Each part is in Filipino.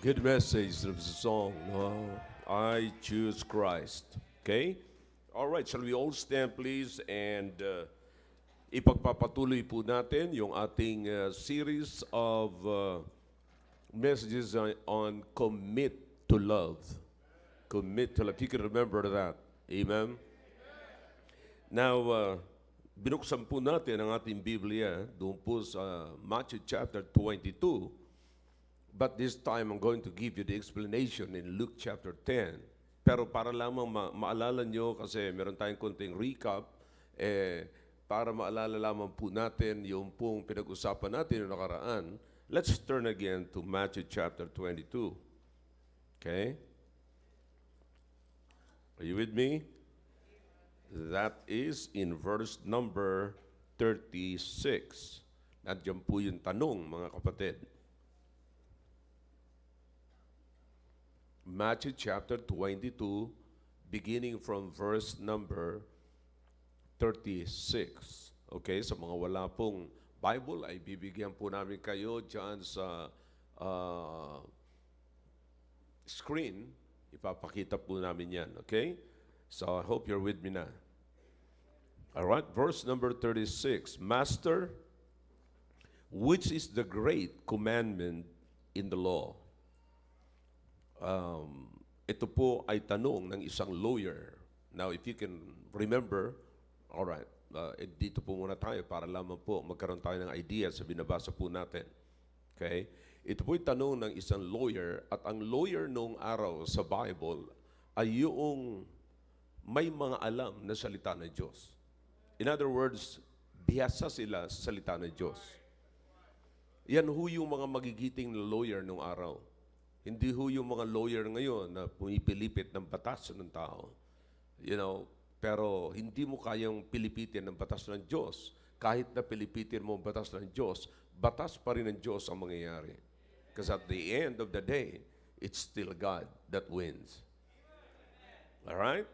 Good message of the song. No, I choose Christ. Okay? All right, shall we all stand please and ipagpapatuloy po natin yung ating series of messages on commit to love. Commit to love. You can remember that. Amen? Now, binuksan po natin ang ating Biblia doon po sa Matthew chapter 22. But this time, I'm going to give you the explanation in Luke chapter 10. Pero para lamang maalala nyo, kasi meron tayong konting recap, para maalala lamang po natin yung pong pinag-usapan natin yung nakaraan, let's turn again to Matthew chapter 22. Okay? Are you with me? That is in verse number 36. Nandiyan po yung tanong, mga kapatid. Matthew chapter 22, beginning from verse number 36. Okay, sa mga wala pong Bible, ay bibigyan po namin kayo dyan sa screen. Ipapakita po namin yan, okay? So I hope you're with me na. All right, verse number 36. Master, which is the great commandment in the law? Ito po ay tanong ng isang lawyer. Now, if you can remember, all right, dito po muna tayo para lamang po magkaroon tayo ng idea sa binabasa po natin. Okay? Ito po ay tanong ng isang lawyer at ang lawyer noong araw sa Bible ay yung may mga alam na salita ng Diyos. In other words, bihasa sila sa salita ng Diyos. Yan ho yung mga magigiting na lawyer noong araw. Hindi ho yung mga lawyer ngayon na pumipilipit ng batas ng tao. You know, pero hindi mo kayang pilipitin ng batas ng Diyos. Kahit na pilipitin mo ang batas ng Diyos, batas pa rin ng Diyos ang mangyayari. Because at the end of the day, it's still God that wins. All right?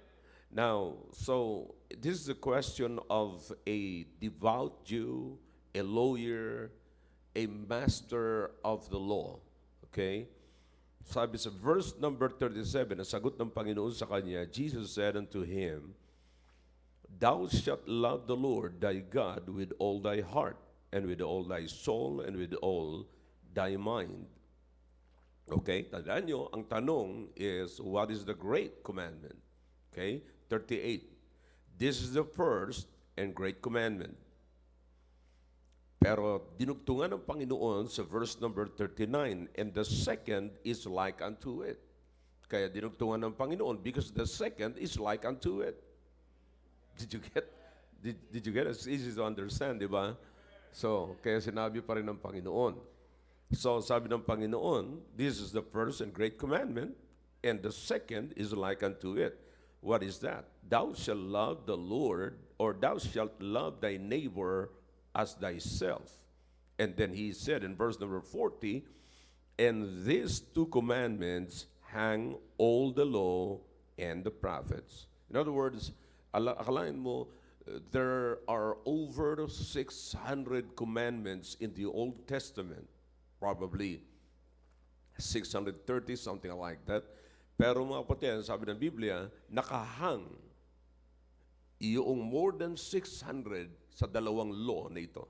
Now, so this is a question of a devout Jew, a lawyer, a master of the law. Okay? Sabi sa verse number 37, ang sagot ng Panginoon sa kanya, Jesus said unto him, Thou shalt love the Lord thy God with all thy heart, and with all thy soul, and with all thy mind. Okay, tandaan nyo, ang tanong is, what is the great commandment? Okay, 38. This is the first and great commandment. Pero dinugtungan ng Panginoon sa verse number 39, and the second is like unto it. Kaya dinugtungan ng Panginoon because the second is like unto it. Did you get? Did you get it? It's easy to understand, di ba? So, kaya sinabi pa rin ng Panginoon. So, sabi ng Panginoon, this is the first and great commandment, and the second is like unto it. What is that? Thou shalt love the Lord, or thou shalt love thy neighbor as thyself. And then he said in verse number 40, and these two commandments hang all the law and the prophets. In other words, akalain mo, there are over 600 commandments in the Old Testament. Probably 630, something like that. Pero mga kapatid, sabi ng Biblia, nakahang yung more than 600 sa dalawang law na ito.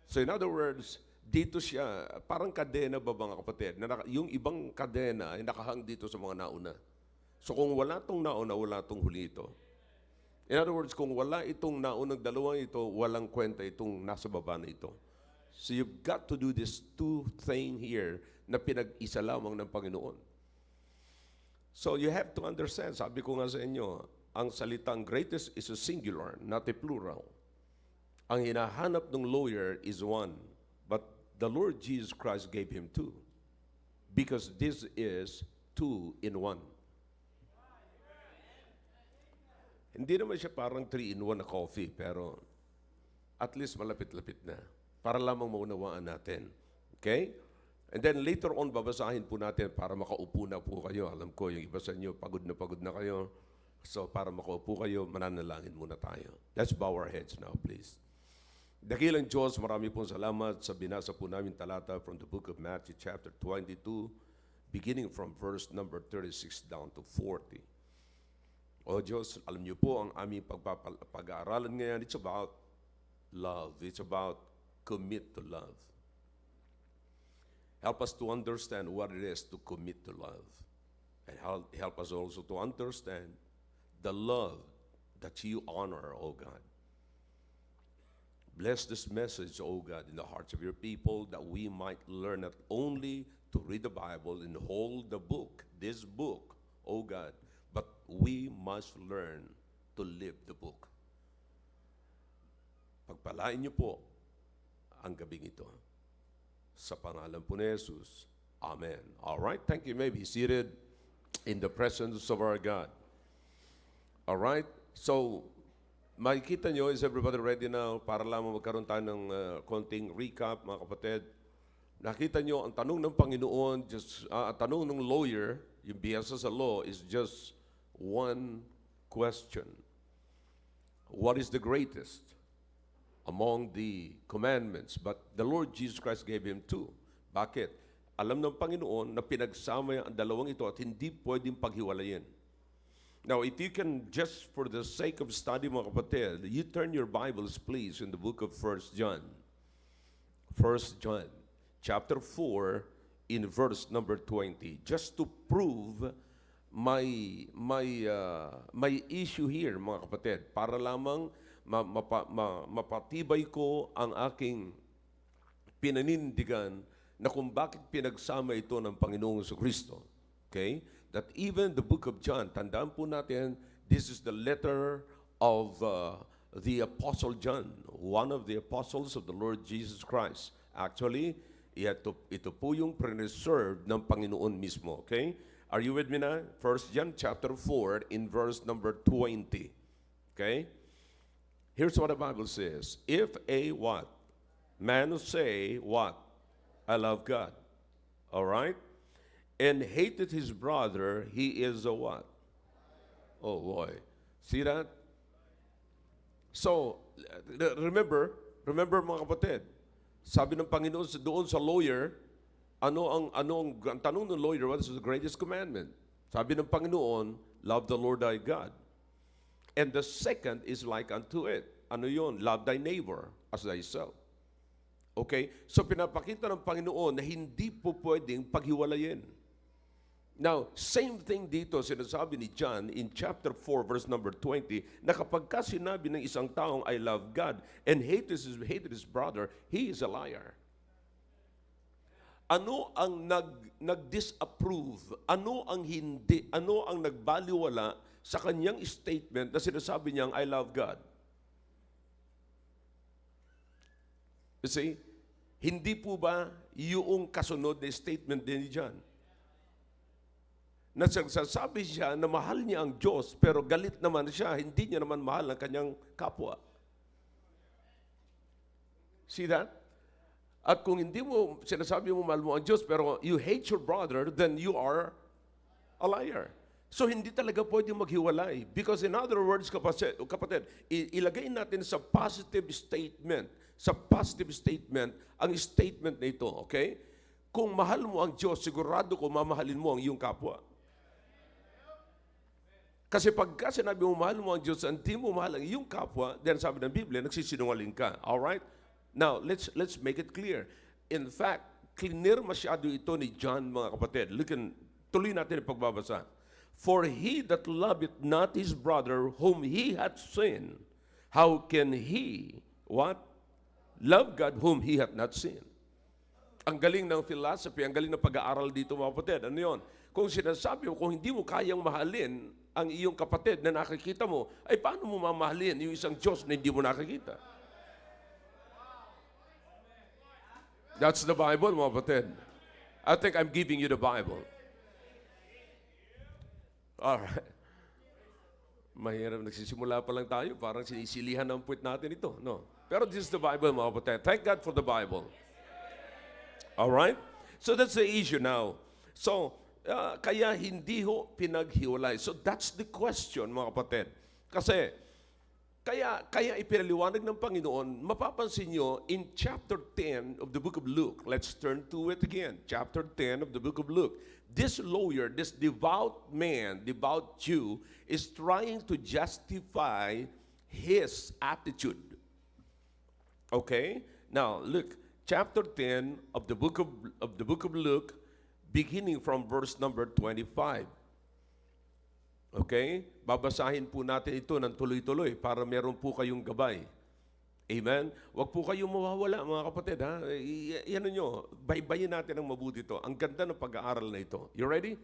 So in other words, dito siya, parang kadena ba mga kapatid? Yung ibang kadena ay nakahang dito sa mga nauna. So kung wala itong nauna, wala itong huli ito. In other words, kung wala itong naunang dalawang ito, walang kwenta itong nasa baba na ito. So you've got to do this two thing here na pinag-isa lamang ng Panginoon. So you have to understand, sabi ko nga sa inyo, ang salitang greatest is a singular, not a plural. Ang hinahanap ng lawyer is one, but the Lord Jesus Christ gave him two. Because this is two in one. Hindi naman siya parang 3-in-1 na coffee, pero at least malapit-lapit na. Para lamang maunawaan natin. Okay? And then later on, babasahin po natin para makaupo na po kayo. Alam ko, yung iba sa inyo, pagod na kayo. So para makaupo kayo, mananalangin muna tayo. Let's bow our heads now, please. Dakilang Diyos, marami pong salamat sa binasa po namin talata from the book of Matthew chapter 22, beginning from verse number 36 down to 40. O Diyos, alam niyo po ang aming pag-aaralan ngayon, it's about love. It's about commit to love. Help us to understand what it is to commit to love. And help us also to understand the love that you honor, O God. Bless this message, O God, in the hearts of your people, that we might learn not only to read the Bible and hold the book, this book, O God, but we must learn to live the book. Pagpalain niyo po ang gabing ito. Sa pangalan po ni Jesus. Amen. All right, thank you. You may be seated in the presence of our God. All right, so makikita nyo, is everybody ready now para lamang magkaroon tayo ng konting recap, mga kapatid? Nakita nyo, ang tanong ng Panginoon, ang tanong ng lawyer, yung biyasa sa law, is just one question. What is the greatest among the commandments? But the Lord Jesus Christ gave him two. Bakit? Alam ng Panginoon na pinagsama ang dalawang ito at hindi pwedeng paghiwalayin. Now, if you can, just for the sake of study, mga kapatid, you turn your Bibles, please, in the book of 1 John. 1 John, chapter 4, in verse number 20. Just to prove my issue here, mga kapatid, para lamang mapatibay ko ang aking pinanindigan na kung bakit pinagsama ito ng Panginoong Jesucristo. Okay? That even the book of John, tandaan po natin, this is the letter of the Apostle John, one of the apostles of the Lord Jesus Christ. Actually, ito po yung preserved ng Panginoon mismo. Okay? Are you with me na? 1 John chapter 4 in verse number 20. Okay? Here's what the Bible says. If a what? Man say what? I love God. All right? And hated his brother, he is a what? Oh boy. See that? So, remember mga kapatid, sabi ng Panginoon doon sa lawyer, ang tanong ng lawyer, what is the greatest commandment? Sabi ng Panginoon, love the Lord thy God. And the second is like unto it. Ano yun? Love thy neighbor as thyself. Okay? So pinapakita ng Panginoon na hindi po pwedeng paghiwalayin. Now, same thing dito sinasabi ni John in chapter 4 verse number 20 na kapag ka sinabi ng isang taong I love God and hated his brother, he is a liar. Ano ang nag-disapprove? Ano ang hindi? Ano ang nagbaliwala sa kanyang statement na sinasabi niyang I love God? You see, hindi po ba yung kasunod na statement din ni John? Nagsasabi siya na mahal niya ang Diyos pero galit naman siya, hindi niya naman mahal ang kanyang kapwa. See that? At kung hindi mo sinasabi mo mahal mo ang Diyos pero you hate your brother, then you are a liar. So hindi talaga pwedeng maghiwalay. Because in other words, kapatid, ilagay natin sa positive statement. Sa positive statement, ang statement na ito, okay? Kung mahal mo ang Diyos, sigurado ko mamahalin mo ang iyong kapwa. Kasi pagka sinabi mo mahal mo ang Diyos, hindi mo mahal ang iyong kapwa, then sabi ng Biblia, nagsisinungaling ka. Alright? Now, let's make it clear. In fact, clear masyado ito ni John, mga kapatid. Tuloy natin ang pagbabasa. For he that loveth not his brother whom he hath seen, how can he, what? Love God whom he hath not seen. Ang galing ng philosophy, ang galing ng pag-aaral dito, mga kapatid. Ano yun? Kung sinasabi mo, kung hindi mo kayang mahalin ang iyong kapatid na nakikita mo, ay paano mo mamahalin yung isang Diyos na hindi mo nakikita? That's the Bible, mga kapatid. I think I'm giving you the Bible. Alright. Mahirap, nagsisimula pa lang tayo, parang sinisilihan ng puwit natin ito. No. Pero this is the Bible, mga kapatid. Thank God for the Bible. Alright? So that's the issue now. So, kaya hindi ho pinaghiwalay. So that's the question, mga kapatid. Kasi, Kaya ipinaliwanag ng Panginoon, mapapansin nyo, in chapter 10 of the book of Luke, let's turn to it again, chapter 10 of the book of Luke. This lawyer, this devout man, devout Jew, is trying to justify his attitude. Okay? Now, look, chapter 10 of the book of Luke, beginning from verse number 25. Okay? Babasahin po natin ito ng tuloy-tuloy para meron po kayong gabay. Amen? Huwag po kayong mawawala, mga kapatid. Ha? Yan nyo, baybayin natin ang mabuti ito. Ang ganda ng pag-aaral na ito. You ready?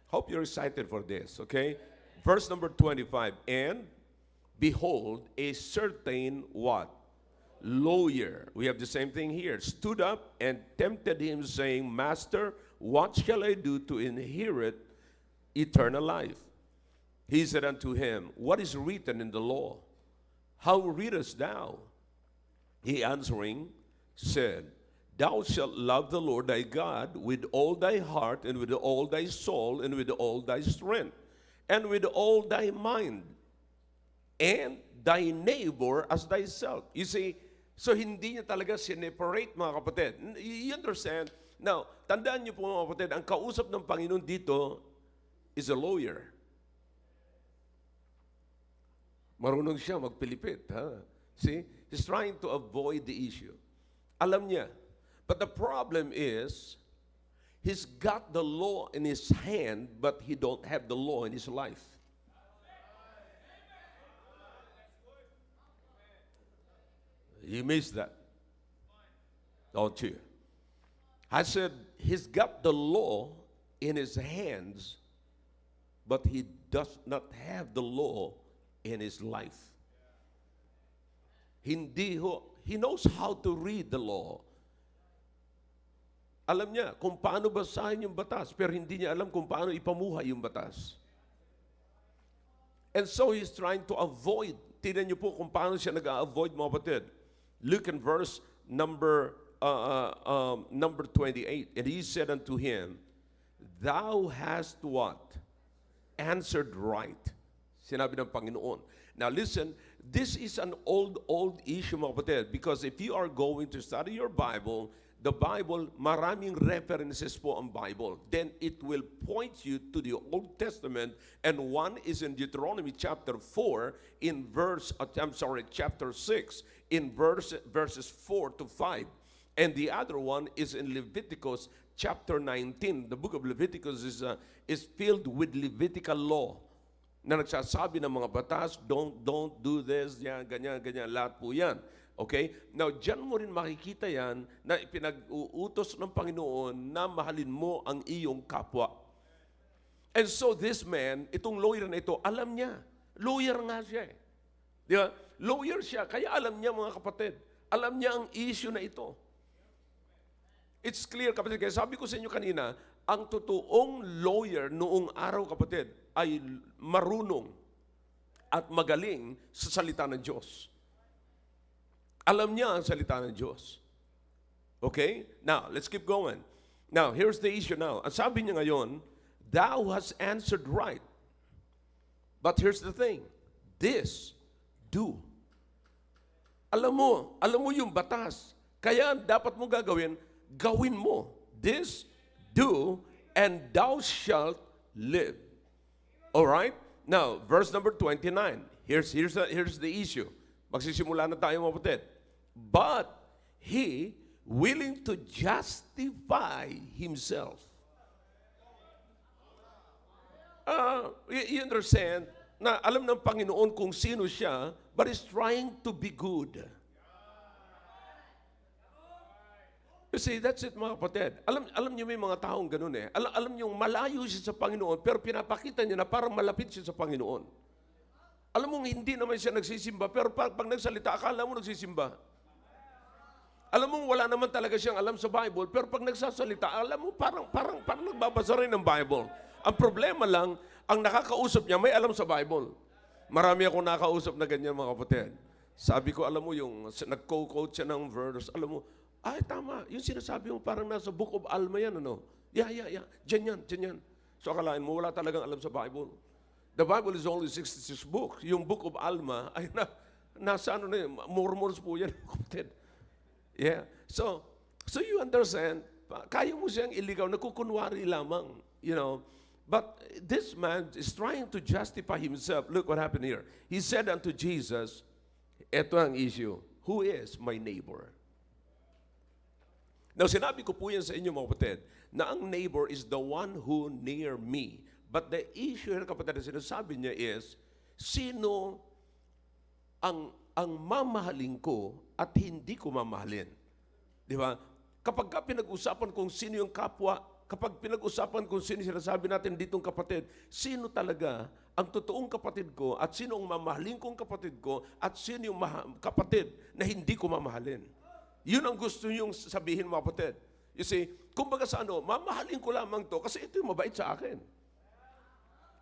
Hope you're excited for this. Okay? Verse number 25. And, behold, a certain what? Lawyer. We have the same thing here. Stood up and tempted him, saying, Master, what shall I do to inherit eternal life? He said unto him, What is written in the law? How readest thou? He answering said, Thou shalt love the Lord thy God with all thy heart, and with all thy soul, and with all thy strength, and with all thy mind, and thy neighbor as thyself. You see, so hindi niya talaga sineparate, mga kapatid. You understand? Now, tandaan niyo po, mga kapatid, ang kausap ng Panginoon dito is a lawyer. Marunong siya magpilipit. Ha? See? He's trying to avoid the issue. Alam niya. But the problem is, he's got the law in his hand, but he don't have the law in his life. You missed that. Don't you? I said, he's got the law in his hands, but he does not have the law in his life. He knows how to read the law. Alam niya kung paano basahin yung batas, pero hindi niya alam kung paano ipamuhay yung batas. And so he's trying to avoid. Tingnan niyo po kung paano siya nag-avoid, mga kapatid. Look in verse number 28. And he said unto him, Thou hast what? Answered right. Sinabi ng Panginoon. Now listen, this is an old issue, mga kapatid, because if you are going to study your Bible, the Bible, maraming references po ang Bible. Then it will point you to the Old Testament, and one is in Deuteronomy chapter 4 in chapter 6 in verses 4 to 5. And the other one is in Leviticus chapter 19. The book of Leviticus is filled with Levitical law na nagsasabi ng mga batas, don't do this, yan, ganyan, lahat po yan. Okay? Now, dyan mo rin makikita yan na ipinag-uutos ng Panginoon na mahalin mo ang iyong kapwa. And so this man, itong lawyer na ito, alam niya. Lawyer nga siya eh. Di ba? Lawyer siya, kaya alam niya, mga kapatid. Alam niya ang issue na ito. It's clear, kapatid. Kaya sabi ko sa inyo kanina, ang totoong lawyer noong araw, kapatid, ay marunong at magaling sa salita ng Diyos. Alam niya ang salita ng Diyos. Okay? Now, let's keep going. Now, here's the issue now. Ang sabi niya ngayon, Thou hast answered right. But here's the thing. This, do. Alam mo yung batas. Kaya dapat mo gawin mo. This, do, and thou shalt live. All right? Now, verse number 29. Here's the issue. Magsisimula na tayo, mga kapatid. But he willing to justify himself. You understand na alam ng Panginoon kung sino siya, but is trying to be good. You see, that's it, mga kapatid. Alam niyo may mga taong ganun eh. Alam niyo malayo siya sa Panginoon, pero pinapakita niya na parang malapit siya sa Panginoon. Alam mo, hindi naman siya nagsisimba, pero pag nagsalita, akala mo nagsisimba. Alam mo, wala naman talaga siyang alam sa Bible, pero pag nagsasalita, alam mo, parang nagbabasa rin ng Bible. Ang problema lang, ang nakakausap niya may alam sa Bible. Marami akong nakausap na ganyan, mga kapatid. Sabi ko, alam mo, yung nag-quote siya ng verse, alam mo, ay, tama. Yung sinasabi mo, parang nasa Book of Alma yan, ano? Yeah. Diyan yan. So, akalain mo, wala talagang alam sa Bible. The Bible is only 66 books. Yung Book of Alma ay nasa ano na yun, Mormons po yan, kapatid. Yeah. So you understand, kaya mo siyang iligaw, nagkukunwari lamang, you know. But this man is trying to justify himself. Look what happened here. He said unto Jesus, eto ang issue, who is my neighbor? Now, sinabi ko po yan sa inyo mga kapatid, na ang neighbor is the one who near me. But the issue here, kapatid, na sinasabi niya is, sino ang mamahalin ko at hindi ko mamahalin? Di ba? Kapag pinag-usapan kung sino yung kapwa, kapag pinag-usapan kung sino sinasabi natin ditong kapatid, sino talaga ang totoong kapatid ko at sino ang mamahalin kong kapatid ko at sino yung kapatid na hindi ko mamahalin? Yun ang gusto niyong sabihin mga kapatid. You see, kumbaga sa ano, mamahalin ko lamang to kasi ito yung mabait sa akin.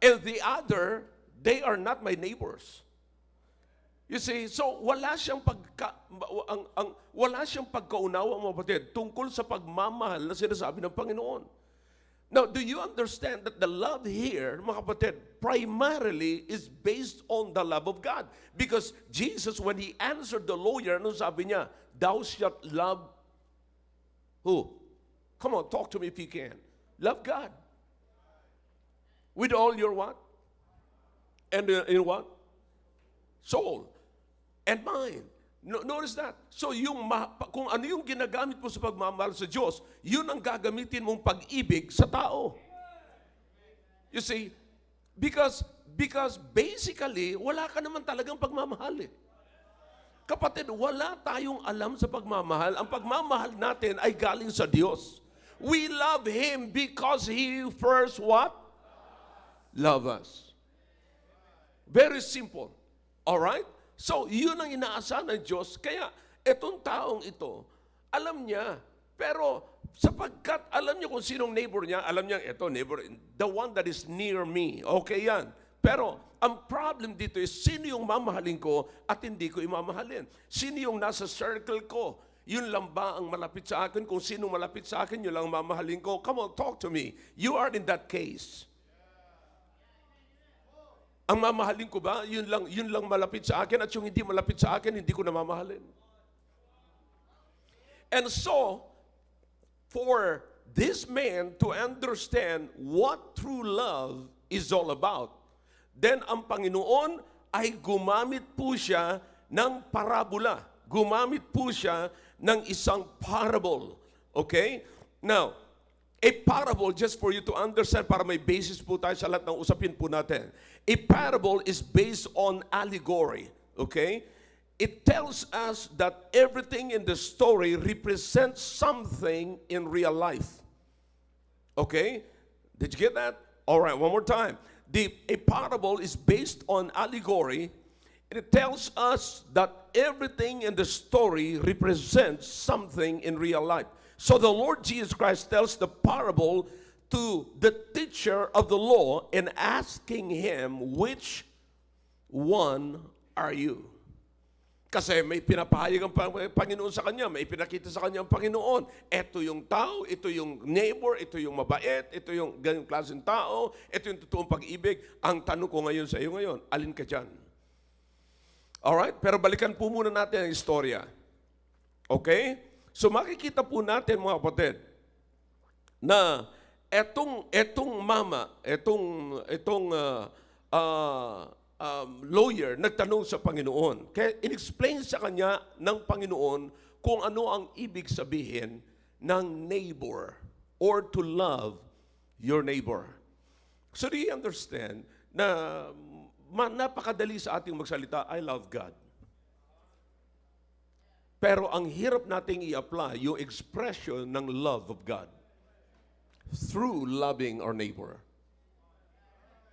And the other, they are not my neighbors. You see, so wala siyang pagkaunawa mga kapatid tungkol sa pagmamahal na sinasabi ng Panginoon. Now, do you understand that the love here, mga kapatid, primarily is based on the love of God? Because Jesus, when He answered the lawyer, ano sabi niya? Thou shalt love who? Come on, talk to me if you can. Love God. With all your what? And in what? Soul. And mind. Notice that. So kung ano yung ginagamit mo sa pagmamahal sa Diyos, yun ang gagamitin mong pag-ibig sa tao. You see, because basically, wala ka naman talagang pagmamahal eh. Kapatid, wala tayong alam sa pagmamahal. Ang pagmamahal natin ay galing sa Diyos. We love Him because He first what? Love us. Very simple. Alright? So, yun ang inaasahan ng Diyos. Kaya, etong taong ito, alam niya. Pero, sapagkat alam niya kung sinong neighbor niya, alam niya, eto, neighbor, the one that is near me. Okay yan. Pero, ang problem dito is, sino yung mamahalin ko at hindi ko imamahalin? Sino yung nasa circle ko? Yun lang ba ang malapit sa akin? Kung sino malapit sa akin, yun lang mamahalin ko. Come on, talk to me. You are in that case. Ang mamahalin ko ba, yun lang malapit sa akin at yung hindi malapit sa akin, hindi ko na mamahalin. And so, for this man to understand what true love is all about, then ang Panginoon ay gumamit po siya ng parabola. Gumamit po siya ng isang parable. Okay? Now, a parable, just for you to understand, para may basis po tayo sa lahat ng usapin po natin. A parable is based on allegory. Okay? It tells us that everything in the story represents something in real life. Okay? Did you get that? All right, one more time. A parable is based on allegory. And it tells us that everything in the story represents something in real life. So the Lord Jesus Christ tells the parable to the teacher of the law and asking him, which one are you? Kasi may pinapahayag ang Panginoon sa kanya, may pinakita sa kanya ang Panginoon. Ito yung tao, ito yung neighbor, ito yung mabait, ito yung ganyung klaseng tao, ito yung totoong pag-ibig. Ang tanong ko ngayon sa iyo ngayon, alin ka dyan? Alright? Pero balikan po muna natin ang istorya. Okay? So makikita po natin mga kapatid na etong mama, etong lawyer nagtanong sa Panginoon. Kaya in-explain sa kanya ng Panginoon kung ano ang ibig sabihin ng neighbor or to love your neighbor. So do you understand na napakadali sa ating magsalita, I love God. Pero ang hirap nating i-apply yung expression ng love of God through loving our neighbor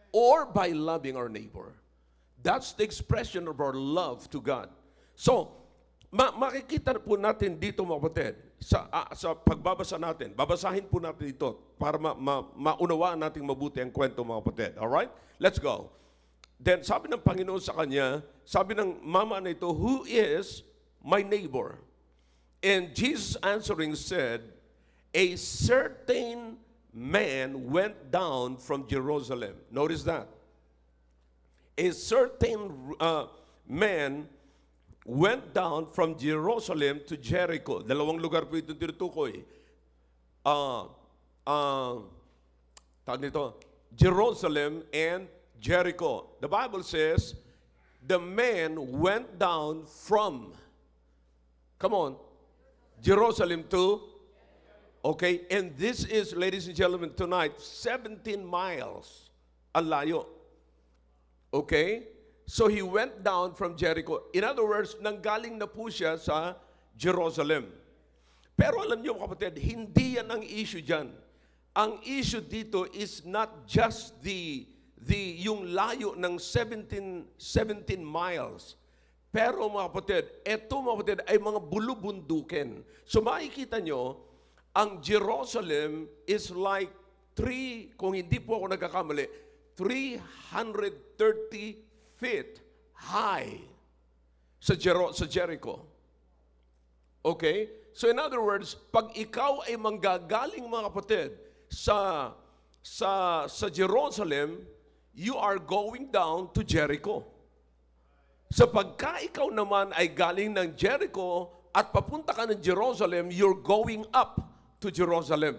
or by loving our neighbor. That's the expression of our love to God. So, makikita po natin dito mga kapatid, sa pagbabasa natin, babasahin po natin ito para maunawaan natin mabuti ang kwento mga kapatid. Alright? Let's go. Then, sabi ng Panginoon sa kanya, sabi ng mama na ito, who is my neighbor? And Jesus answering said, a certain man went down from Jerusalem. Notice that. a certain man went down from Jerusalem to Jericho. Dalawang lugar po itong tinutukoy. Tawag nito, Jerusalem and Jericho. The Bible says, the man went down from, come on, Jerusalem to, okay, and this is, ladies and gentlemen, tonight, 17 miles ang layo. Okay? So he went down from Jericho. In other words, nanggaling na po siya sa Jerusalem. Pero alam niyo kapatid, hindi yan ang issue dyan. Ang issue dito is not just yung layo ng 17 miles. Pero mga kapatid, eto mga kapatid ay mga bulubundukin. So makikita nyo, ang Jerusalem is like kung hindi po ako nagkakamali, 330 feet high sa Jericho. Okay? So in other words, pag ikaw ay manggagaling mga kapatid sa Jerusalem, you are going down to Jericho. So pagka ikaw naman ay galing ng Jericho at papunta ka ng Jerusalem, you're going up to Jerusalem.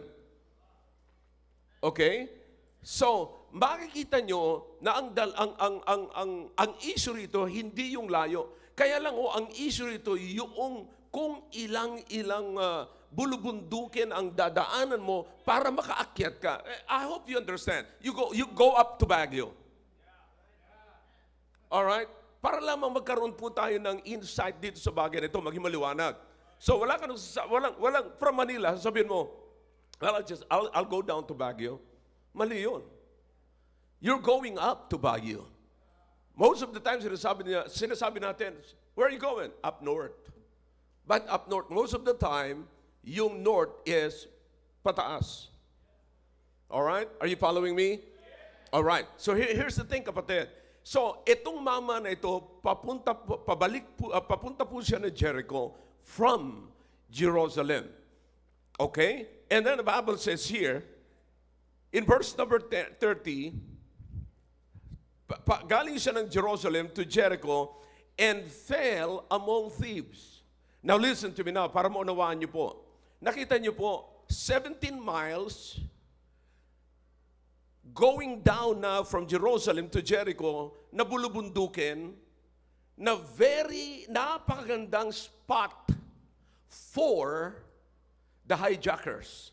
Okay? So, makikita nyo na ang issue rito hindi yung layo. Kaya lang ang issue rito yung kung ilang bulubundukin ang dadaanan mo para makaakyat ka. I hope you understand. You go up to Baguio. All right? Para lamang magkaroon po tayo ng insight dito sa bagay nito, maging maliwanag. So walang from Manila, sabihin mo, well, I'll go down to Baguio. Mali yun. You're going up to Baguio. Most of the time, sinasabi natin, where are you going? Up north. But up north, most of the time, yung north is pataas. All right? Are you following me? All right. So here's the thing, kapatid. So, itong mama na ito, papunta po siya ng Jericho from Jerusalem. Okay? And then the Bible says here, in verse number 30, galing siya ng Jerusalem to Jericho and fell among thieves. Now listen to me now, para maunawaan niyo po. Nakita niyo po, 17 miles going down na from Jerusalem to Jericho, na bulubundukin, na napakagandang spot for the hijackers.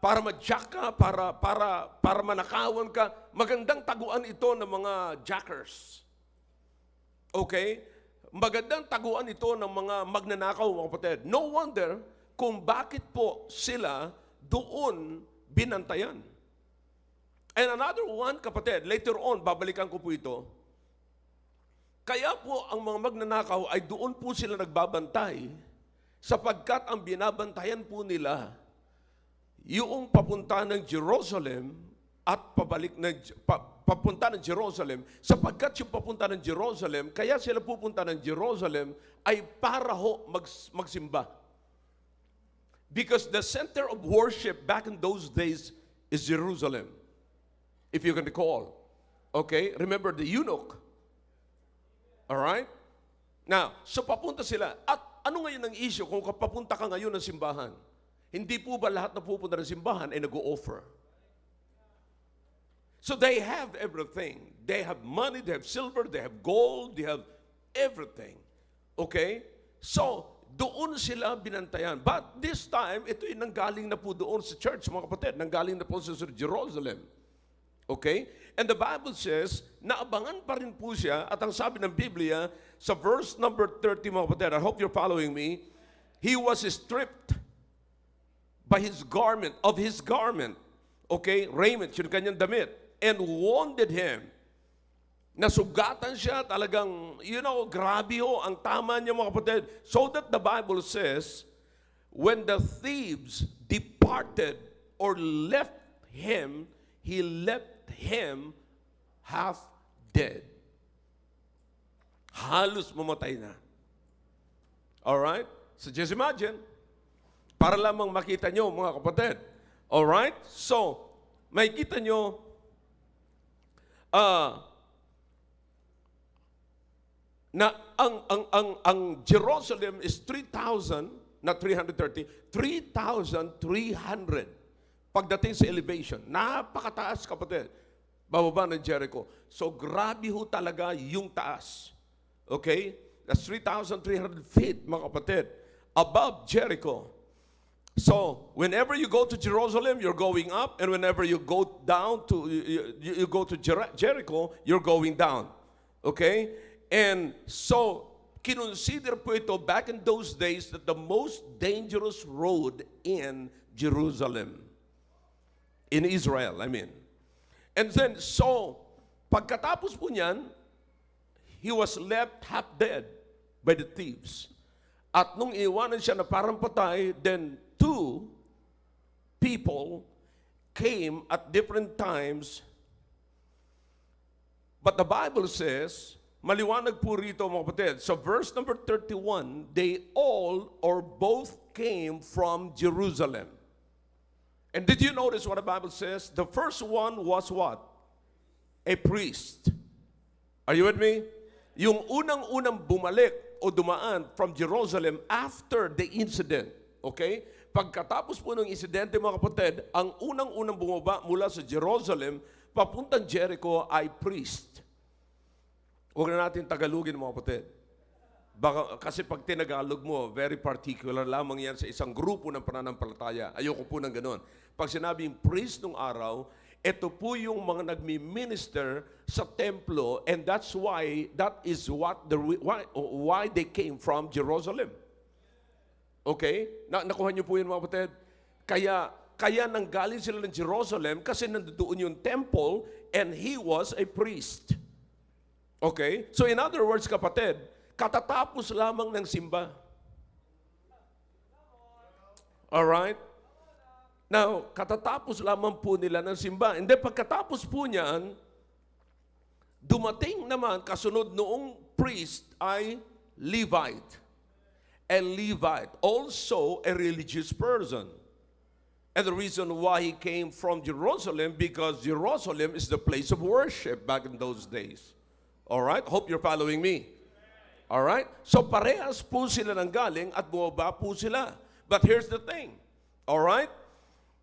Para ma-jack ka, para manakawan ka, magandang taguan ito ng mga jackers. Okay? Magandang taguan ito ng mga magnanakaw, mga kapatid. No wonder kung bakit po sila doon binantayan. And another one, kapatid, later on, babalikan ko po ito. Kaya po ang mga magnanakaw ay doon po sila nagbabantay sapagkat ang binabantayan po nila yung papunta ng Jerusalem at papunta ng Jerusalem, sapagkat yung papunta ng Jerusalem, kaya sila pupunta ng Jerusalem ay para magsimba. Because the center of worship back in those days is Jerusalem. If you can recall. Okay? Remember the eunuch. Alright? Now, so papunta sila. At ano ngayon ang issue kung papunta ka ngayon ng simbahan? Hindi po ba lahat na pupunta ng simbahan ay nag-o-offer? So they have everything. They have money, they have silver, they have gold, they have everything. Okay? So, doon sila binantayan. But this time, ito yung nanggaling na po doon sa church, mga kapatid. Nanggaling na po sa Jerusalem. Okay? And the Bible says, naabangan pa rin po siya, at ang sabi ng Biblia, sa verse number 30, mga kapatid, I hope you're following me, he was stripped by his garment, okay, raiment, yung kanyang damit, and wounded him. Nasugatan siya, talagang, grabe ho, ang tama niya mga kapatid. So that the Bible says, when the thieves departed or left him, he left him half dead. Halos mamatay na. Alright? So just imagine, para lamang makita nyo, mga kapatid. Alright? So, makikita nyo, ah, na ang Jerusalem is 3,000, not 330, 3,300 pagdating sa elevation. Napakataas, kapatid. Bababa ng Jericho. So grabe ho talaga yung taas. Okay? That's 3,300 feet, mga kapatid, above Jericho. So, whenever you go to Jerusalem, you're going up, and whenever you go down to you go to Jericho, you're going down. Okay? And so, kinonsider po ito back in those days that the most dangerous road in Jerusalem. In Israel, I mean. And then, so, pagkatapos po niyan, he was left half dead by the thieves. At nung iwanan siya na parang patay, then two people came at different times. But the Bible says, maliwanag po rito mga kapatid, so verse number 31, they all or both came from Jerusalem. And did you notice what the Bible says? The first one was what? A priest. Are you with me? Yung unang-unang bumalik o dumaan from Jerusalem after the incident. Okay? Pagkatapos po ng insidente mga kapatid, ang unang-unang bumaba mula sa Jerusalem papuntang Jericho ay priest. Huwag na natin Tagalogin mga kapatid. Baka, kasi pag tinagalog mo, very particular lamang yan sa isang grupo ng pananampalataya. Ayoko po ng ganun. Pag sinabing priest nung araw, ito po yung mga nagmi-minister sa templo, and that's why, that is what why they came from Jerusalem. Okay? Nakuha niyo po yun mga kapatid? Kaya nanggaling sila ng Jerusalem kasi nandoon yung temple, and he was a priest. Okay? So in other words, kapatid, katatapos lamang ng simba. Alright? Now, katatapos lamang po nila ng simba. And then pagkatapos po niyan, dumating naman kasunod noong priest ay Levite. A Levite, also a religious person. And the reason why he came from Jerusalem, because Jerusalem is the place of worship back in those days. Alright? Hope you're following me. Alright? So parehas po sila nang galing at bumaba po sila. But here's the thing. Alright?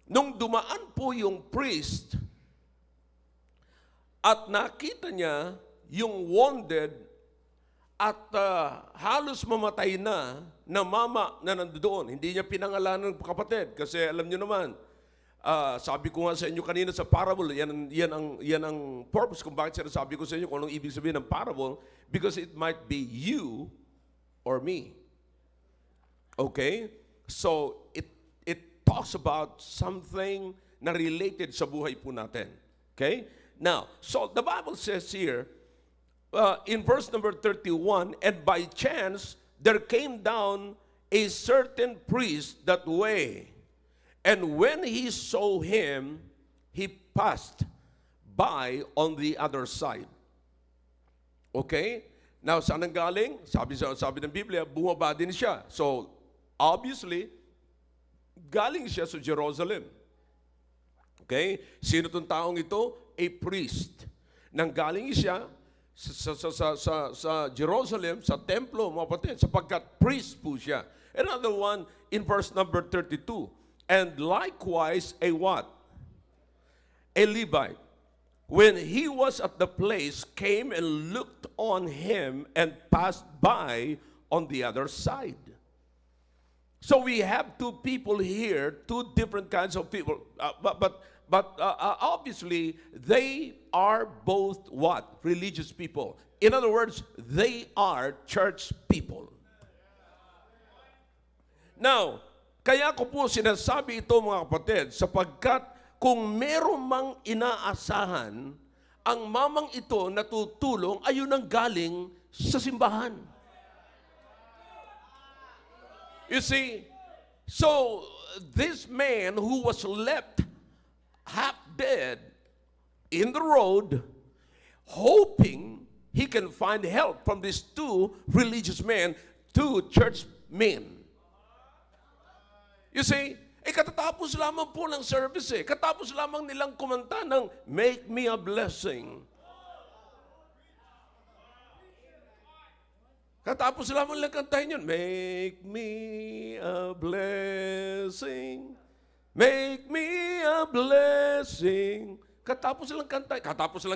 Nung dumaan po yung priest at nakita niya yung wounded at halos mamatay na mama na nandoon. Hindi niya pinangalanan ng kapatid kasi alam niyo naman, sabi ko nga sa inyo kanina sa parable, yan ang purpose kung bakit sinasabi ko sa inyo kung anong ibig sabihin ng parable, because it might be you or me. Okay? So, it talks about something na related sa buhay po natin. Okay? Now, so the Bible says here, in verse number 31, and by chance, there came down a certain priest that way. And when he saw him, he passed by on the other side. Okay? Now, saan ang galing? Sabi ng Biblia, bumaba din siya. So, obviously, galing siya sa Jerusalem. Okay? Sino itong taong ito? A priest. Nang galing siya sa Jerusalem, sa templo, mga kapatid, sapagkat priest po siya. Another one, in verse number 32, and likewise a what? A Levite. When he was at the place, came and looked on him and passed by on the other side. So we have two people here, two different kinds of people. But obviously, they are both what? Religious people. In other words, they are church people. Now, kaya ko po sinasabi ito mga kapatid, sapagkat kung meron mang inaasahan, ang mamang ito na tutulong ay yun ang galing sa simbahan. You see, so this man who was left half dead in the road, hoping he can find help from these two religious men, two church men. You see, katatapos lamang po ng service Katapos lamang nilang kumanta ng Make Me a Blessing. Katapos lamang lang kantahin yun, make me a blessing, make me a blessing. Katapos lang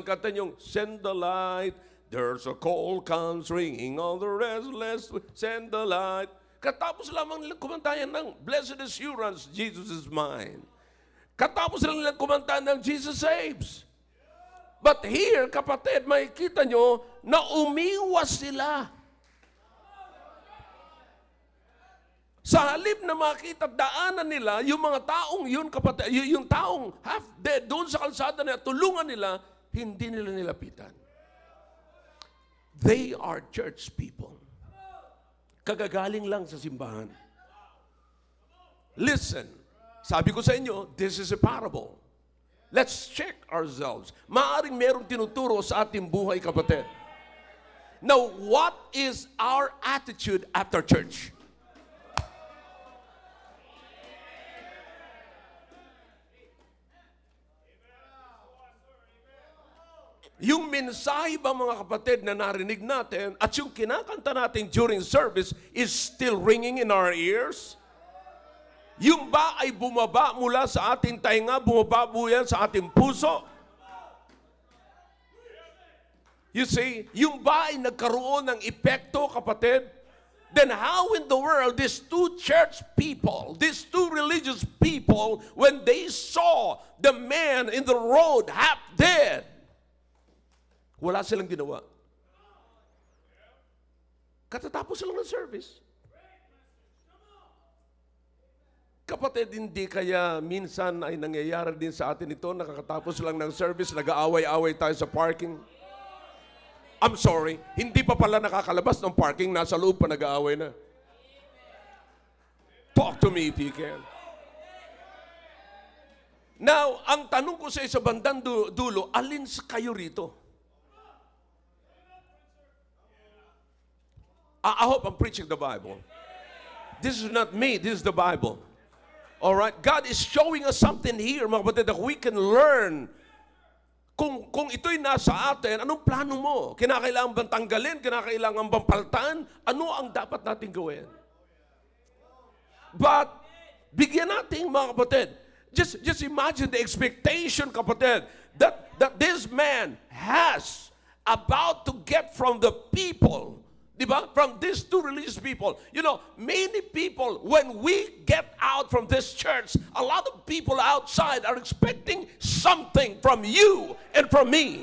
kantahin yung, send the light, there's a call comes ringing on the restless, send the light. Katapos lamang lang kumantayan ng, blessed assurance, Jesus is mine. Katapos lang kumantayan ng, Jesus saves. But here, kapatid, makikita nyo na umiwas sila. Sa halip na makita daanan nila, yung mga taong yun, kapatid, yung taong half dead doon sa kalsada na tulungan nila, hindi nila nilapitan. They are church people. Kagagaling lang sa simbahan. Listen, sabi ko sa inyo, this is a parable. Let's check ourselves. Maaring merong tinuturo sa ating buhay, kapatid. Now, what is our attitude after church? Yung mensahe ba, mga kapatid, na narinig natin at yung kinakanta natin during service is still ringing in our ears? Yung ba ay bumaba mula sa ating tainga, bumaba po yan sa ating puso? You see, yung ba ay nagkaroon ng epekto, kapatid? Then how in the world these two church people, these two religious people, when they saw the man in the road half dead, wala silang ginawa. Katatapos lang ng service. Kapatid, hindi kaya minsan ay nangyayari din sa atin ito, nakakatapos lang ng service, nag-aaway-away tayo sa parking. I'm sorry, hindi pa pala nakakalabas ng parking, nasa loob pa nag-aaway na. Talk to me if you can. Now, ang tanong ko sa bandang dulo, alin sa kayo rito? I hope I'm preaching the Bible. This is not me, this is the Bible. All right? God is showing us something here, mga kapatid, that we can learn. Kung ito'y nasa atin, anong plano mo? Kinakailangan bang tanggalin? Kinakailangan bang paltaan? Ano ang dapat natin gawin? But, bigyan natin, mga kapatid, just imagine the expectation, kapatid, that this man has about to get from the people. Diba? From these two religious people. You know, many people, when we get out from this church, a lot of people outside are expecting something from you and from me.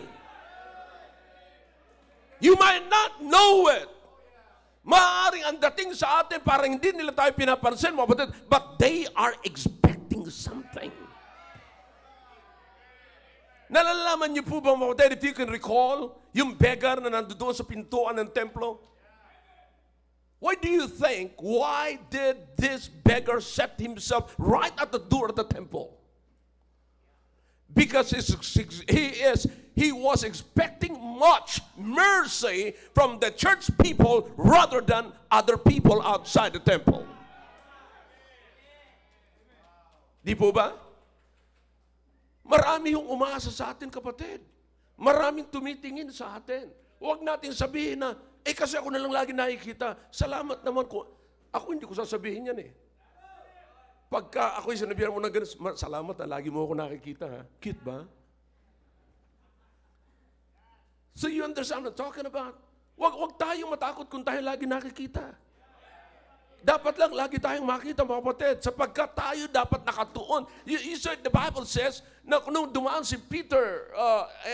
You might not know it. Maaaring ang dating sa atin, parang hindi nila tayo pinapansin, mga kapatid, but they are expecting something. Nalalaman niyo po ba, mga kapatid, if you can recall, yung beggar na nandoon sa pintuan ng templo? Why do you think, why did this beggar set himself right at the door of the temple? Because he was expecting much mercy from the church people rather than other people outside the temple. Di po ba? Marami yung umaasa sa atin, kapatid. Maraming tumitingin sa atin. Huwag natin sabihin na, kasi ako na lang lagi nakikita. Salamat naman ko. Ako hindi ko sasabihin yan eh. Pagka ako'y sinabihan mo na gano'n, salamat na lagi mo ako nakikita ha. Cute ba? So you understand what I'm talking about? Huwag tayong matakot kung tayo lagi nakikita. Dapat lang lagi tayong makita, mga kapatid, sapagkat tayo dapat nakatuon. You said, the Bible says, na nung dumaan si Peter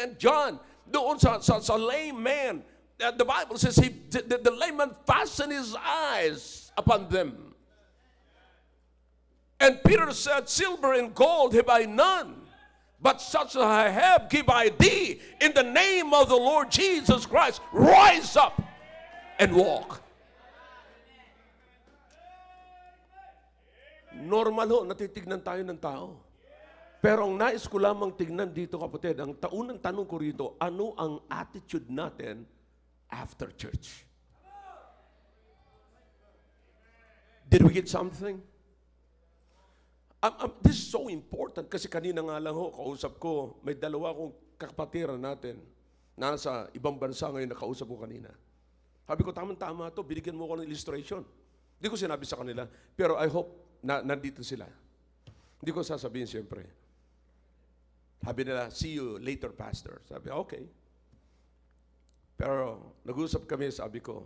and John, doon sa lame man, the Bible says the lame man fastened his eyes upon them. And Peter said, silver and gold have I none, but such as I have give I thee. In the name of the Lord Jesus Christ, rise up and walk. Normal ho, natitignan tayo ng tao. Pero ang nais ko lamang tignan dito, kapatid, ang taunang tanong ko rito, ano ang attitude natin after church? Did we get something? This is so important kasi kanina nga lang ho, kausap ko, may dalawa akong kapatiran natin nasa ibang bansa ngayon na kausap ko kanina. Sabi ko, tama-tama to, binigyan mo ko ng illustration. Hindi ko sinabi sa kanila, pero I hope na nandito sila. Hindi ko sasabihin siyempre. Sabi nila, see you later, Pastor. Sabi, okay. Pero nag-usap kami, sabi ko,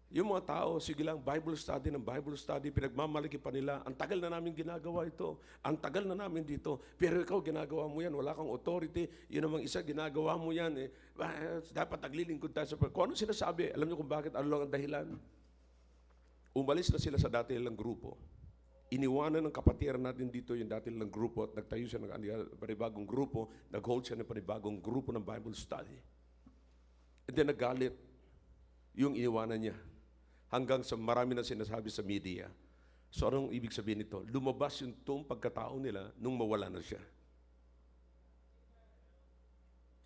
yung mga tao, sige lang, Bible study, pinagmamalaki pa nila. Ang tagal na namin ginagawa ito. Ang tagal na namin dito. Pero ikaw, ginagawa mo yan. Wala kang authority. Yun namang isa, ginagawa mo yan. Dapat naglilingkod tayo sa... Kung ano sinasabi, alam niyo kung bakit, ano lang ang dahilan? Umalis na sila sa dati nilang grupo. Iniwanan ng kapatiran natin dito yung dati nilang grupo at nagtayo siya ng panibagong grupo, nag-hold siya ng panibagong grupo ng Bible study. And then nagalit yung iniwanan niya. Hanggang sa marami na sinasabi sa media. So anong ibig sabihin nito? Lumabas yung toong pagkatao nila nung mawala na siya.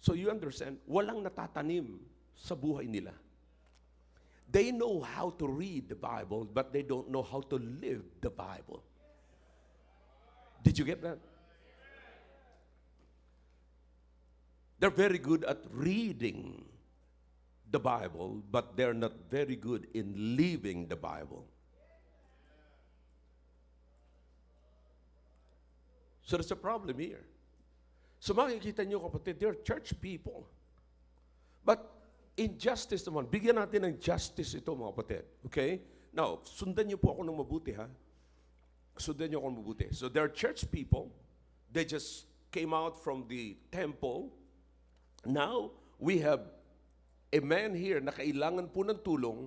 So you understand, walang natatanim sa buhay nila. They know how to read the Bible, but they don't know how to live the Bible. Did you get that? They're very good at reading the Bible, but they're not very good in living the Bible. So there's a problem here. So makikita niyo kapatid, they're church people. But injustice naman, bigyan natin ng justice ito mga kapatid. Okay? Now, sundan niyo po ako ng mabuti ha. Sundan niyo ako ng mabuti. So they're church people. They just came out from the temple. Now, we have a man here na kailangan po ng tulong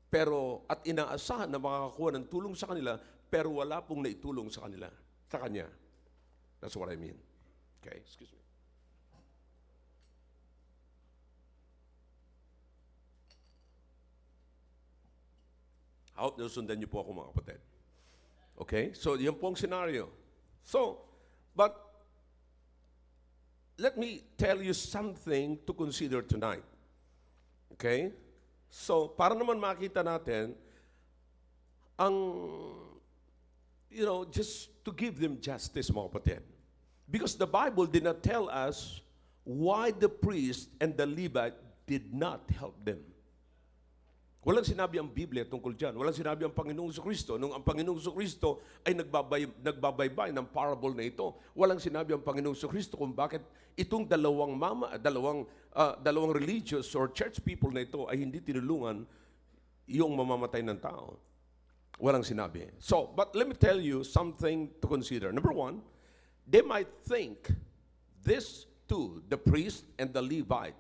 pero at inaasahan na makakakuha ng tulong sa kanila pero wala pong naitulong sa kanila, sa kanya. That's what I mean. Okay, excuse me. Out, sundan niyo po ako mga kapatid. Okay, so yan po ang scenario. So, but let me tell you something to consider tonight. Okay? So, para naman makita natin, just to give them justice, mga kapatid. Because the Bible did not tell us why the priest and the Levite did not help them. Walang sinabi ang Biblia tungkol dyan. Walang sinabi ang Panginoong Jesucristo. Nung ang Panginoong Jesucristo ay nagbabaybay ng parable na ito, walang sinabi ang Panginoong Jesucristo kung bakit itong dalawang religious or church people na ito ay hindi tinulungan yung mamamatay ng tao. Walang sinabi. So, but let me tell you something to consider. Number one, they might think this too, the priest and the Levite,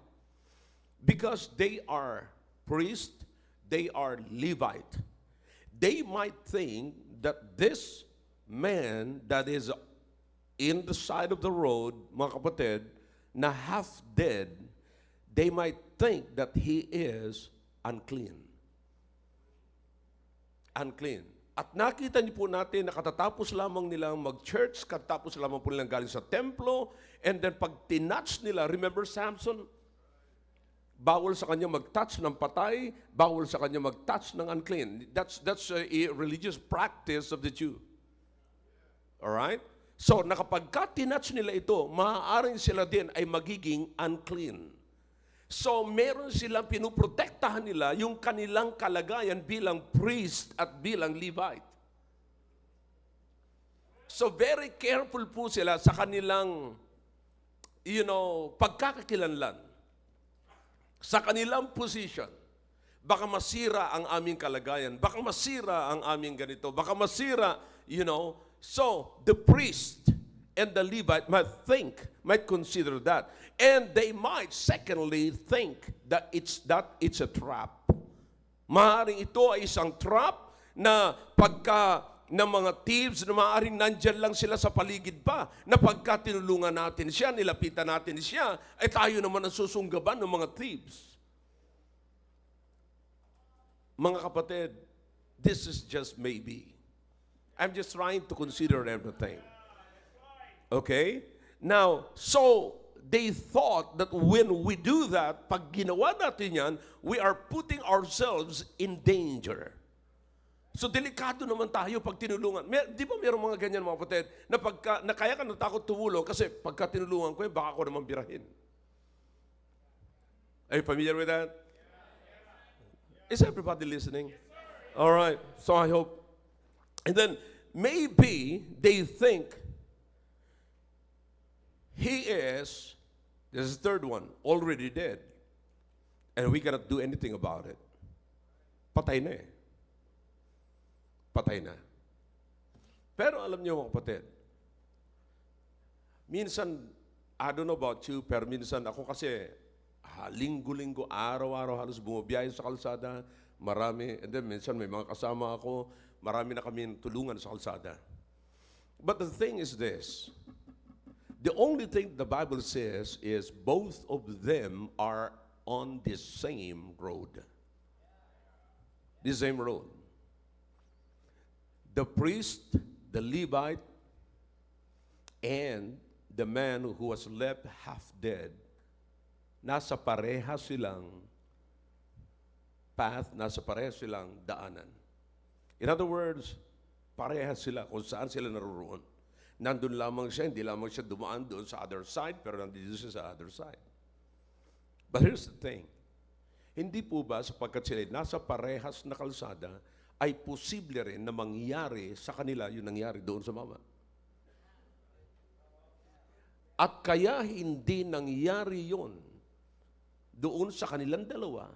because they are priest, they are Levite. They might think that this man that is in the side of the road, mga kapatid, na half dead, they might think that he is unclean. Unclean. At nakita niyo po natin na katatapos lamang nilang mag-church, katatapos lamang po nilang galing sa templo, and then pag tinatch nila, remember Samson? Bawal sa kanya mag-touch ng patay, bawal sa kanya mag-touch ng unclean. That's a religious practice of the Jew. Alright? So, nakapagka tinatch nila ito, maaaring sila din ay magiging unclean. So, meron silang pinuprotektahan nila yung kanilang kalagayan bilang priest at bilang Levite. So, very careful po sila sa kanilang, pagkakakilanlan. Sa kanilang position, baka masira ang aming kalagayan, baka masira ang aming ganito, baka masira, So, the priest and the Levite might consider that. And they might, secondly, think that it's a trap. Maaaring ito ay isang trap na pagka ng mga thieves na maaaring nandyan lang sila sa paligid pa, na pagka tinulungan natin siya, nilapitan natin siya, ay tayo naman ang susunggaban ng mga thieves. Mga kapatid, this is just maybe. I'm just trying to consider everything. Okay? Now, so they thought that when we do that, pag ginawa natin yan, we are putting ourselves in danger. So, delikado naman tayo pag tinulungan. Di ba mayroong mga ganyan mga kapatid, na kaya ka natakot tumulong kasi pagka tinulungan ko, baka ako naman birahin. Are you familiar with that? Is everybody listening? All right. So I hope. And then maybe they think he is, this is the third one, already dead. And we cannot do anything about it. Patay na eh. Patay na. Pero alam niyo mga kapatid, minsan, I don't know about you, pero minsan ako kasi, linggo-linggo, araw-araw halos bumabiyahe sa kalsada, marami, and then minsan may mga kasama ako, marami na kami tulungan sa kalsada. But the thing is this, the only thing the Bible says is both of them are on the same road. The same road. The priest, the Levite, and the man who was left half dead, nasa pareha silang path, nasa pareha silang daanan. In other words, pareha sila kung saan sila naroon. Nandun lamang siya, hindi lamang siya dumaan doon sa other side, pero nandito siya sa other side. But here's the thing, hindi po ba sapagkat sila nasa parehas na kalsada, ay posible rin na mangyari sa kanila yung nangyari doon sa mama. At kaya hindi nangyari yon doon sa kanilang dalawa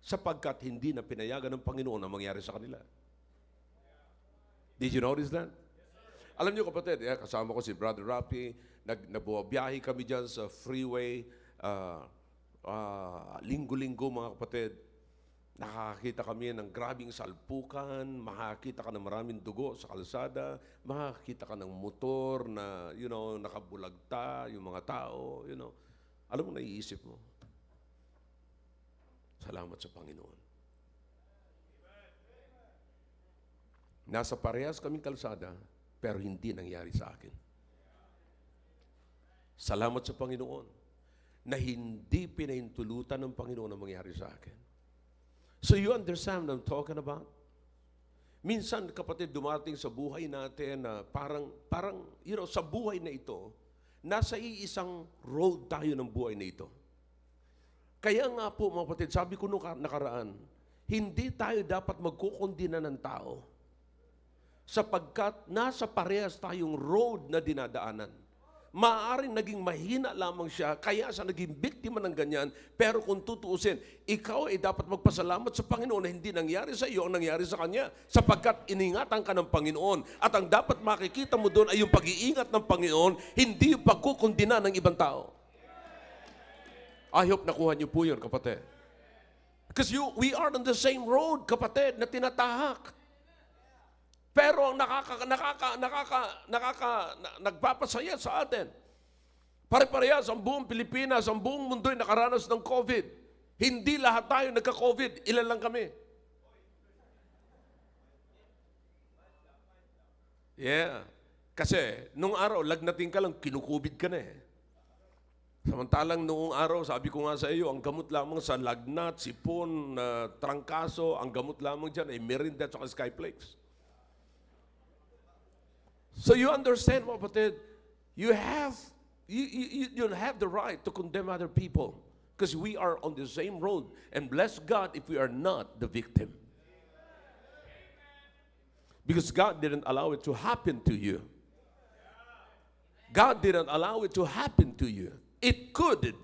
sapagkat hindi na pinayagan ng Panginoon na mangyari sa kanila. Did you notice that? Alam niyo kapatid, kasama ko si Brother Rafi, nagbuwabiyahe kami dyan sa freeway, linggo-linggo mga kapatid. Nakakita kami ng grabing salpukan, makakita ka ng maraming dugo sa kalsada, makakita ka ng motor na, nakabulagta, yung mga tao, Alam mo, naiisip mo, salamat sa Panginoon. Nasa parehas kaming kalsada, pero hindi nangyari sa akin. Salamat sa Panginoon na hindi pinahintulutan ng Panginoon na mangyari sa akin. So you understand what I'm talking about? Minsan, kapatid, dumating sa buhay natin na parang, sa buhay na ito, nasa iisang road tayo ng buhay na ito. Kaya nga po, mga kapatid, sabi ko nung nakaraan, hindi tayo dapat magkukondina ng tao sapagkat nasa parehas tayong road na dinadaanan. Maaaring naging mahina lamang siya, kaya siya naging biktima ng ganyan, pero kung tutuusin, ikaw ay dapat magpasalamat sa Panginoon na hindi nangyari sa iyo ang nangyari sa Kanya, sapagkat iningatan ka ng Panginoon. At ang dapat makikita mo doon ay yung pag-iingat ng Panginoon, hindi yung pagkukundina ng ibang tao. I hope nakuha niyo po yun, kapatid. Because we are on the same road, kapatid, na tinatahak. Pero ang nagpapasaya sa atin, pare-parehas ang buong Pilipinas, ang buong mundo ay nakaranas ng COVID. Hindi lahat tayo nagka-COVID, ilan lang kami. Yeah. Kasi, nung araw, lagnating ka lang, kinukubid ka na eh. Samantalang noong araw, sabi ko nga sa iyo, ang gamot lamang sa lagnat, sipon, trangkaso, ang gamot lamang dyan ay Merinda at Skyflakes. So you understand, mga kapatid, you have the right to condemn other people because we are on the same road. And bless God if we are not the victim. Because God didn't allow it to happen to you. God didn't allow it to happen to you. It could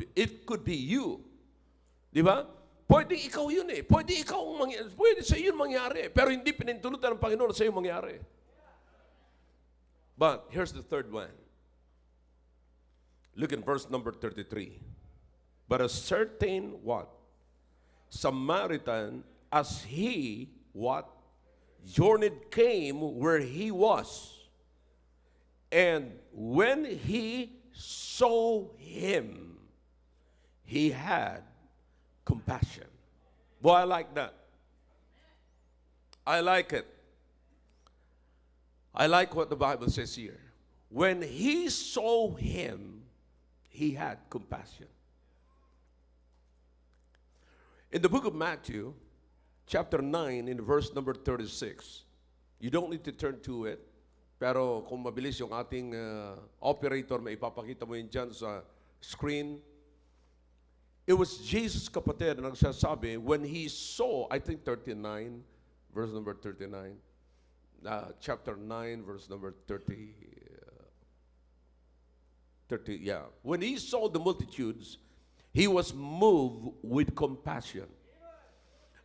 be you. Di ba? Pwede ikaw yun eh. Pwede sa iyo mangyari. Pero hindi pinintulutan ng Panginoon sa iyo mangyari. But here's the third one. Look in verse number 33. But a certain what? Samaritan, as he what? Journeyed came where he was. And when he saw him, he had compassion. Boy, I like that. I like it. I like what the Bible says here. When he saw him, he had compassion. In the book of Matthew, chapter 9, in verse number 36, you don't need to turn to it, pero kung mabilis yung ating operator, may ipapakita mo yun dyan sa screen. It was Jesus, kapatid, na nagsasabi, when he saw, I think 39, verse number 39, chapter 9, verse number 30, yeah. When he saw the multitudes, he was moved with compassion.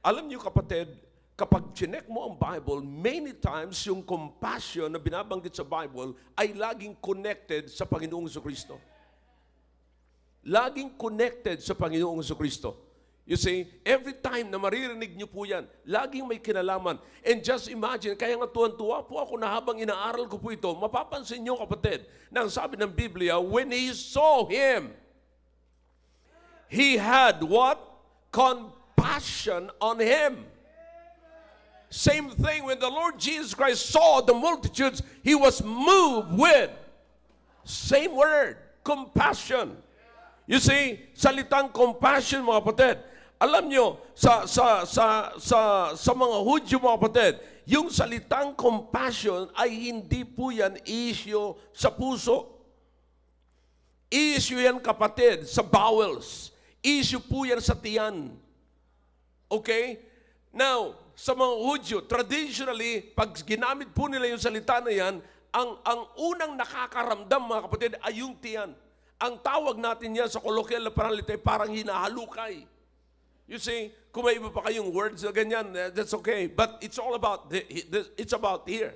Alam niyo, kapatid, kapag chinek mo ang Bible, many times yung compassion na binabanggit sa Bible ay laging connected sa Panginoong Jesucristo. Laging connected sa Panginoong Jesucristo. You see, every time na maririnig niyo po yan, laging may kinalaman. And just imagine, kaya nga tuwan-tuwa po ako na habang inaaral ko po ito, mapapansin niyo, kapatid, na ang sabi ng Biblia, when he saw him, he had what? Compassion on him. Same thing when the Lord Jesus Christ saw the multitudes, he was moved with, same word, compassion. You see, salitang compassion, mga kapatid. Alam nyo, sa mga Hudyo, mga kapatid, yung salitang compassion ay hindi po yan issue sa puso. Issue yan, kapatid, sa bowels. Issue po yan sa tiyan. Okay? Now, sa mga Hudyo, traditionally, pag ginamit po nila yung salita na yan, ang unang nakakaramdam, mga kapatid, ay yung tiyan. Ang tawag natin yan sa colloquial na panalita ay parang hinahalukay. You see, kung may iba pa kayong words na ganyan, that's okay. But it's all about, it's about here.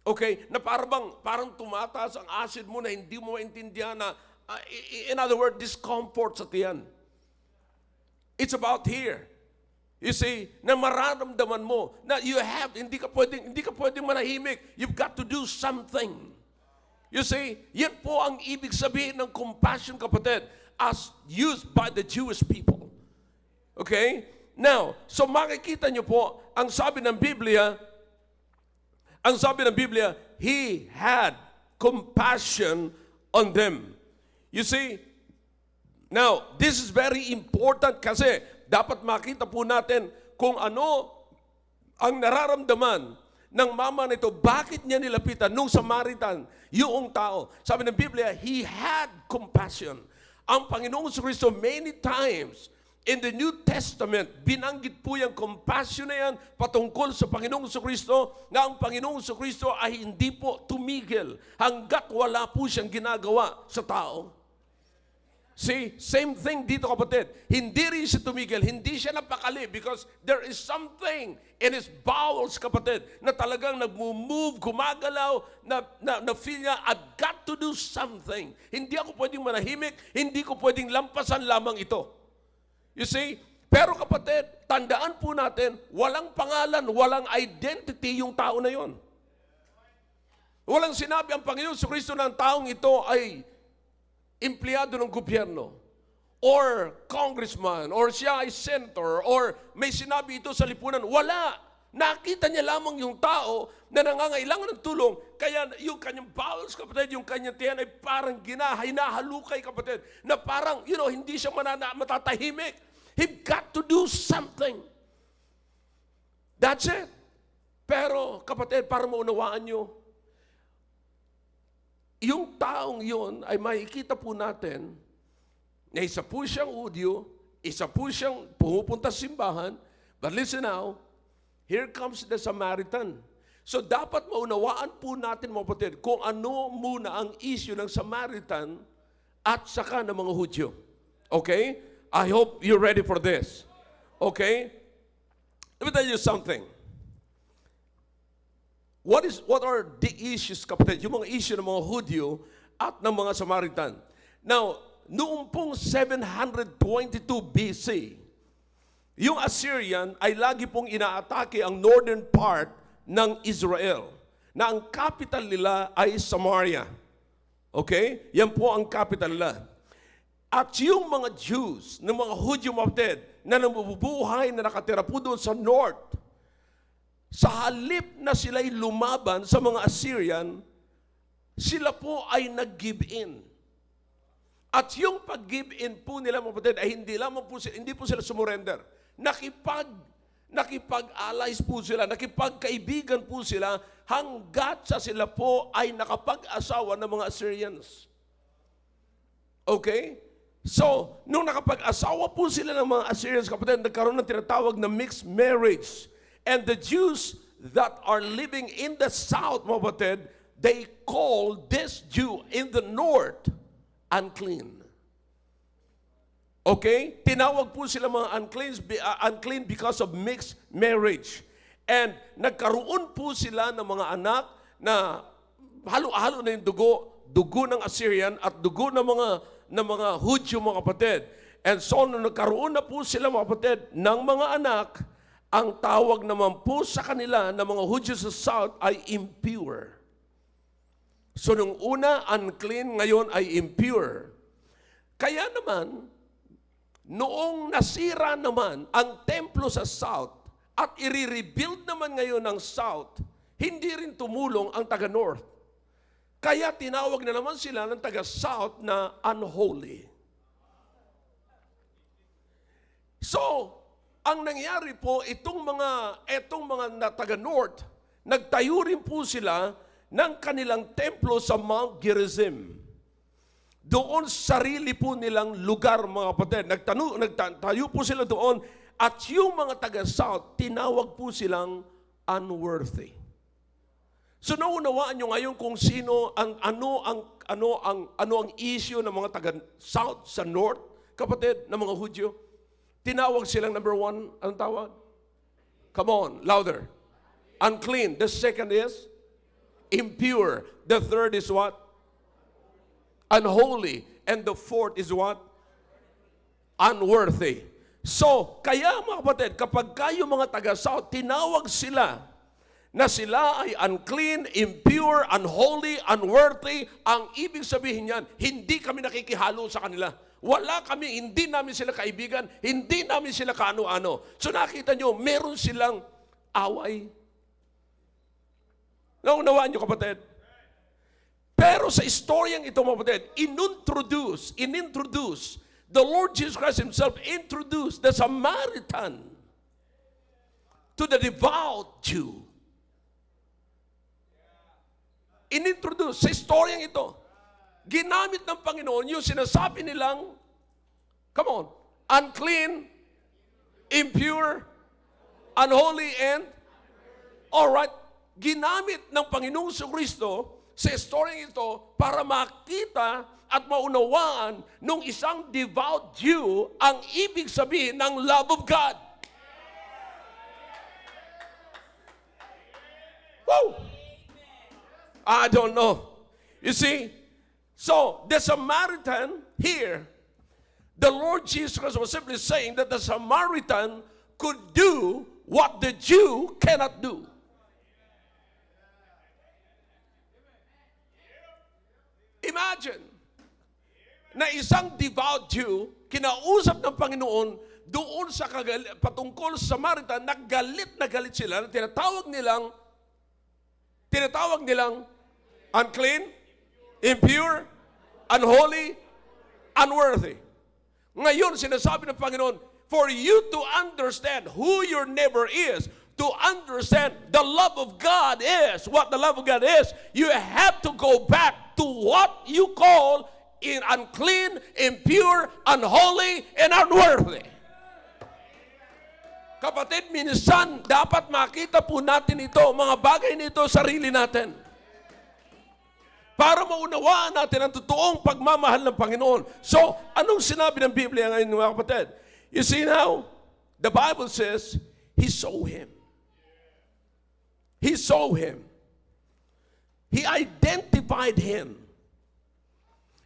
Okay? Na parang tumataas ang acid mo na hindi mo maintindihan na, in other words, discomfort sa tiyan. It's about here. You see, na mararamdaman mo na hindi ka pwedeng manahimik. You've got to do something. You see, yan po ang ibig sabihin ng compassion, kapatid, as used by the Jewish people. Okay? Now, so makikita nyo po, ang sabi ng Biblia, he had compassion on them. You see, now, this is very important kasi dapat makita po natin kung ano ang nararamdaman ng mama nito, bakit niya nilapitan nung Samaritan, yung tao. Sabi ng Biblia, he had compassion. Ang Panginoong Jesucristo many times in the New Testament, binanggit po yung compassion na yan patungkol sa Panginoong Jesucristo na ang Panginoong Jesucristo ay hindi po tumigil hanggat wala po siyang ginagawa sa tao. See, same thing dito, kapatid. Hindi rin siya tumigil, hindi siya napakali because there is something in his bowels, kapatid, na talagang nag-move, gumagalaw, na feel niya, I've got to do something. Hindi ako pwedeng manahimik, hindi ko pwedeng lampasan lamang ito. You see, pero kapatid, tandaan po natin, walang pangalan, walang identity yung tao na yon. Walang sinabi ang Panginoon sa Kristo ng taong ito ay empleyado ng gobyerno, or congressman, or siya ay senator, or may sinabi ito sa lipunan. Wala. Nakita niya lamang yung tao na nangangailangan ng tulong, kaya yung kanyang bowels, kapatid, yung kanyang tiyan ay parang hinahalukay, kapatid, na parang, hindi siya matatahimik. He've got to do something. That's it. Pero, kapatid, para maunawaan nyo, yung taong yun ay makikita po natin na isa po siyang Hudyo, isa po siyang pumupunta sa simbahan, but listen now, here comes the Samaritan. So dapat maunawaan po natin, mga kapatid, kung ano muna ang issue ng Samaritan at saka ng mga Hudyo. Okay? I hope you're ready for this. Okay? Let me tell you something. What are the issues, kapatid? Yung mga issue ng mga Hudyo at ng mga Samaritan. Now, noong pong 722 BC, yung Assyrian ay lagi pong inaatake ang northern part ng Israel, na ang capital nila ay Samaria. Okay? Yan po ang capital nila. At yung mga Jews, ng mga Hudyo, kapatid, na nabubuhay na nakatira po doon sa north, sa halip na sila'y lumaban sa mga Assyrian, sila po ay nag-give in. At yung pag-give in po nila, mga kapatid, ay hindi po sila sumurrender. Nakipag-allies po sila, nakipagkaibigan po sila, hanggat sa sila po ay nakapag-asawa ng mga Assyrians. Okay? So, nung nakapag-asawa po sila ng mga Assyrians, kapatid, nagkaroon ng tinatawag na mixed marriage. And the Jews that are living in the south, mga kapatid, they call this Jew in the north unclean. Okay? Tinawag po sila mga unclean because of mixed marriage. And nagkaroon po sila ng mga anak na halo-halo na yung dugo ng Assyrian at dugo ng mga Hudyo, mga kapatid. And so, nung nagkaroon na po sila, mga kapatid, ng mga anak, ang tawag naman po sa kanila ng mga Hudyo sa south ay impure. So, nung una, unclean, ngayon ay impure. Kaya naman, noong nasira naman ang templo sa south at i-rebuild naman ngayon ng south, hindi rin tumulong ang taga-north. Kaya tinawag na naman sila ng taga-south na unholy. So, ang nangyari po, itong mga taga-north, nagtayo rin po sila ng kanilang templo sa Mount Gerizim. Doon sarili po nilang lugar, mga kapatid. Nagtayo po sila doon at yung mga taga-south, tinawag po silang unworthy. So naunawaan nyo ngayon kung sino ang issue ng mga taga-south sa north, kapatid, ng mga Hudyo. Tinawag silang number one, anong tawag? Come on, louder. Unclean. The second is impure. The third is what? Unholy. And the fourth is what? Unworthy. So, kaya mga kapatid, kapag kayo mga taga-south, tinawag sila na sila ay unclean, impure, unholy, unworthy, ang ibig sabihin niyan, hindi kami nakikihalo sa kanila. Wala kami, hindi namin sila kaibigan, hindi namin sila kaano-ano. So nakita nyo, meron silang away. Naunawaan nyo, kapatid? Pero sa istoryang ito, mga kapatid, inintroduce, the Lord Jesus Christ Himself introduced the Samaritan to the devout Jew. Inintroduce sa istoryang ito. Ginamit ng Panginoon yung sinasabi nilang, come on, unclean, impure, unholy, and alright, ginamit ng Panginoong Kristo sa istoryang ito para makita at maunawaan nung isang devout Jew ang ibig sabihin ng love of God. Woo! I don't know. You see, so the Samaritan here, the Lord Jesus Christ was simply saying that the Samaritan could do what the Jew cannot do. Imagine na isang devout Jew, kinausap ng Panginoon doon sa patungkol sa Samaritan, na galit sila, na tinatawag nilang unclean, impure, unholy, unworthy. Ngayon, sinasabi ng Panginoon, for you to understand who your neighbor is, to understand the love of God is, what the love of God is, you have to go back to what you call unclean, impure, unholy, and unworthy. Kapatid, minsan dapat makita po natin ito, mga bagay nito, sarili natin. Para maunawaan natin ang totoong pagmamahal ng Panginoon. So, anong sinabi ng Biblia ngayon, mga kapatid? You see now, the Bible says, He saw him. He saw him. He identified him.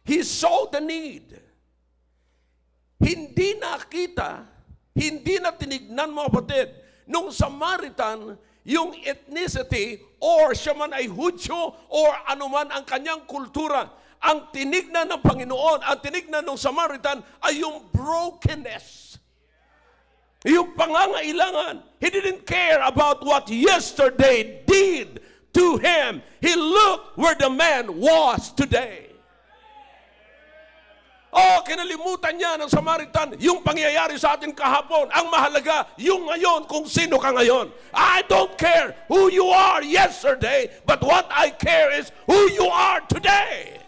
He saw the need. Hindi nakita, hindi na tinignan, mga kapatid, nung Samaritan, yung ethnicity, or siya man ay Hudyo, or anuman ang kanyang kultura. Ang tinignan ng Panginoon, ang tinignan ng Samaritan, ay yung brokenness. Yung pangangailangan. He didn't care about what yesterday did to him. He looked where the man was today. Oh, kinalimutan niya ng Samaritan yung pangyayari sa atin kahapon. Ang mahalaga, yung ngayon, kung sino ka ngayon. I don't care who you are yesterday, but what I care is who you are today.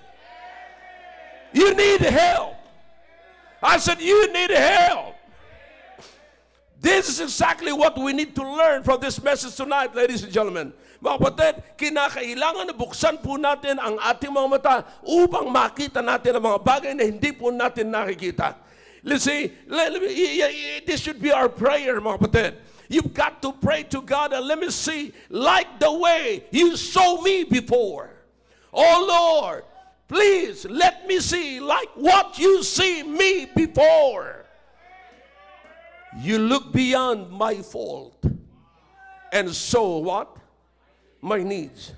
You need help. I said, you need help. This is exactly what we need to learn from this message tonight, ladies and gentlemen. Mga kapatid, kinakailangan na buksan po natin ang ating mga mata upang makita natin ang mga bagay na hindi po natin nakikita. Let's see, this should be our prayer, mga kapatid. You've got to pray to God and let me see, like the way you saw me before. Oh Lord, please let me see like what you see me before. You look beyond my fault and saw what? My needs.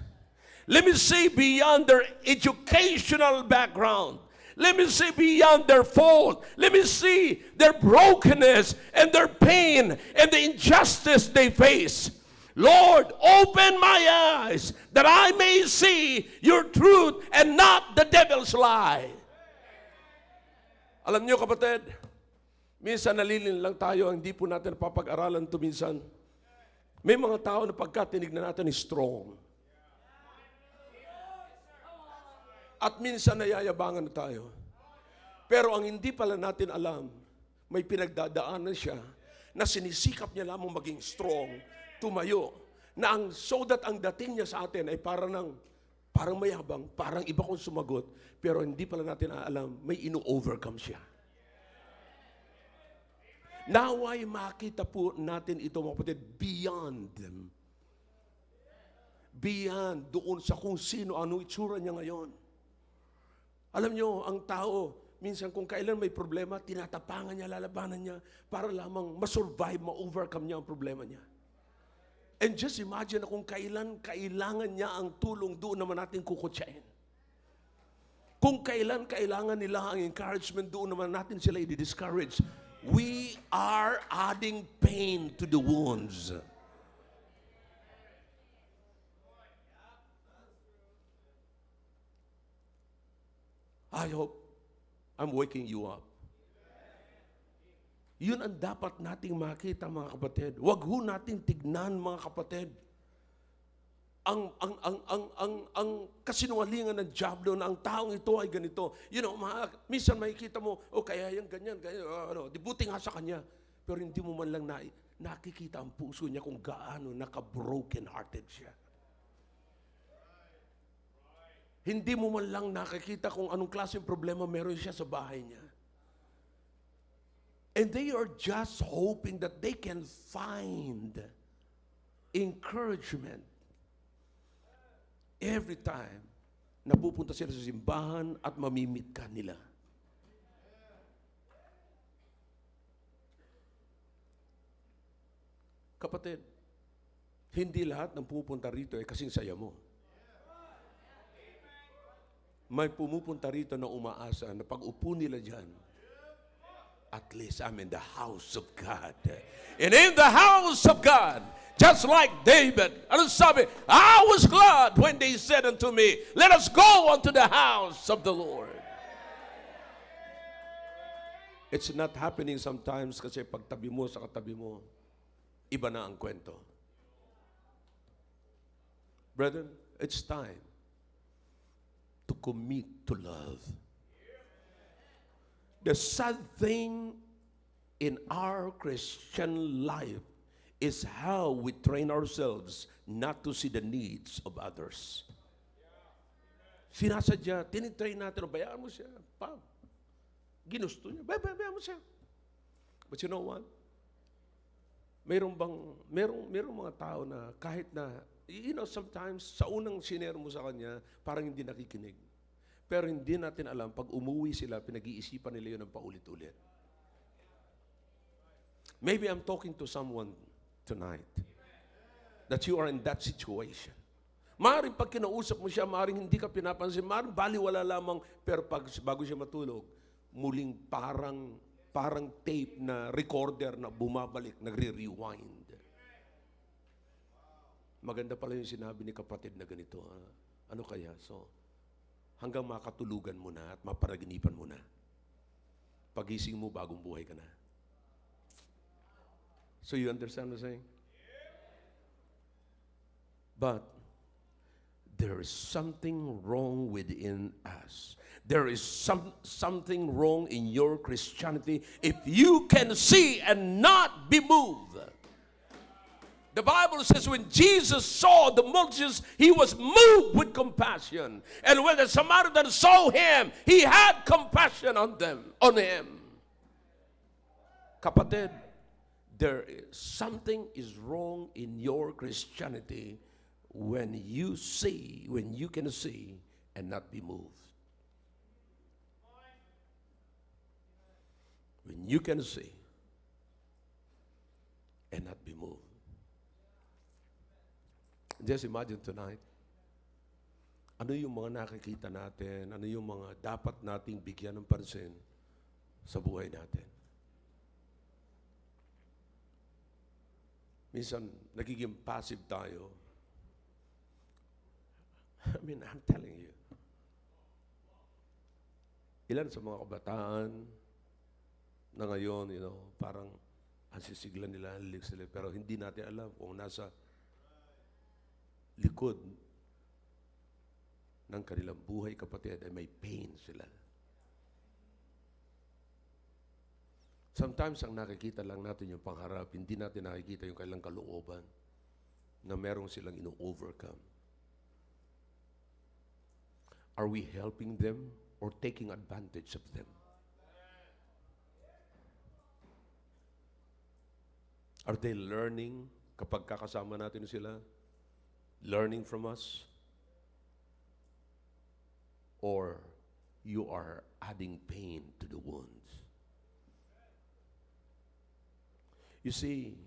Let me see beyond their educational background. Let me see beyond their fault. Let me see their brokenness and their pain and the injustice they face. Lord, open my eyes that I may see your truth and not the devil's lie. Alam niyo kapatid, minsan nalilin lang tayo, hindi po natin napapag-aralan ito minsan. May mga tao na pagka tinignan natin is strong. At minsan nayayabangan na tayo. Pero ang hindi pala natin alam, may pinagdadaanan siya na sinisikap niya lamang maging strong, tumayo, na so that ang dating niya sa atin ay parang mayabang, parang iba kong sumagot, pero hindi pala natin alam, may ino-overcome siya. Naway makita po natin ito mga kapatid, beyond them. Beyond doon sa kung sino, ano itsura niya ngayon. Alam nyo, ang tao, minsan kung kailan may problema, tinatapangan niya, lalabanan niya, para lamang masurvive, ma-overcome niya ang problema niya. And just imagine na kung kailan kailangan niya ang tulong, doon naman natin kukutsain. Kung kailan kailangan nila ang encouragement, doon naman natin sila i-discourage. We are adding pain to the wounds. I hope I'm waking you up. Yun ang dapat nating makita, mga kapatid. Huwag ho nating tignan, mga kapatid, ang kasinungalingan ng diablo na ang taong ito ay ganito. You know, minsan makikita mo, kaya yan, ganyan, dibuti nga sa kanya. Pero hindi mo man lang nakikita ang puso niya kung gaano naka-broken hearted siya. Hindi mo man lang nakikita kung anong klaseng problema meron siya sa bahay niya. And they are just hoping that they can find encouragement every time na pupunta sila sa simbahan at mamimit ka nila. Kapatid, hindi lahat ng pupunta rito ay kasing saya mo. May pumupunta rito na umaasa na pag upo nila dyan, at least I'm in the house of God. And in the house of God, just like David, ano sabi, I was glad when they said unto me, let us go unto the house of the Lord. It's not happening sometimes kasi pagtabi mo sa katabi mo, iba na ang kwento. Brethren, it's time to commit to love. The sad thing in our Christian life is how we train ourselves not to see the needs of others. Sinasadya, tinitrain natin, bayaan mo siya. Ginusto niya, bayaan mo siya. But you know what? Merong mga tao na kahit na, you know, sometimes sa unang sinero mo sa kanya, parang hindi nakikinig. Pero hindi natin alam, pag umuwi sila, pinag-iisipan nila yun ng paulit-ulit. Maybe I'm talking to someone tonight that you are in that situation. Maaaring pag kinausap mo siya, maaaring hindi ka pinapansin, maaaring baliwala lamang, pero bago siya matulog, muling parang tape na recorder na bumabalik, nagre-rewind. Maganda pala yung sinabi ni kapatid na ganito. Ano kaya? So, hanggang makatulugan mo na at maparaginipan mo na. Pagising mo, bagong buhay ka na. So you understand what I'm saying? But there is something wrong within us. there is something wrong in your Christianity if you can see and not be moved. The Bible says when Jesus saw the multitudes, he was moved with compassion. And when the Samaritan saw him, he had compassion on him. Kapatid, something is wrong in your Christianity when you can see and not be moved. When you can see and not be moved. Just imagine tonight, ano yung mga nakikita natin, ano yung mga dapat nating bigyan ng pansin sa buhay natin. Minsan, nagiging passive tayo. I mean, I'm telling you. Ilan sa mga kabataan na ngayon, parang ang sisiglan nila, sila, pero hindi natin alam kung nasa likod ng kanilang buhay, kapatid, ay may pain sila. Sometimes, ang nakikita lang natin yung pangharap, hindi natin nakikita yung kailang kalooban na merong silang ino-overcome. Are we helping them or taking advantage of them? Are they learning kapag kakasama natin sila? Learning from us? Or you are adding pain to the wounds? You see,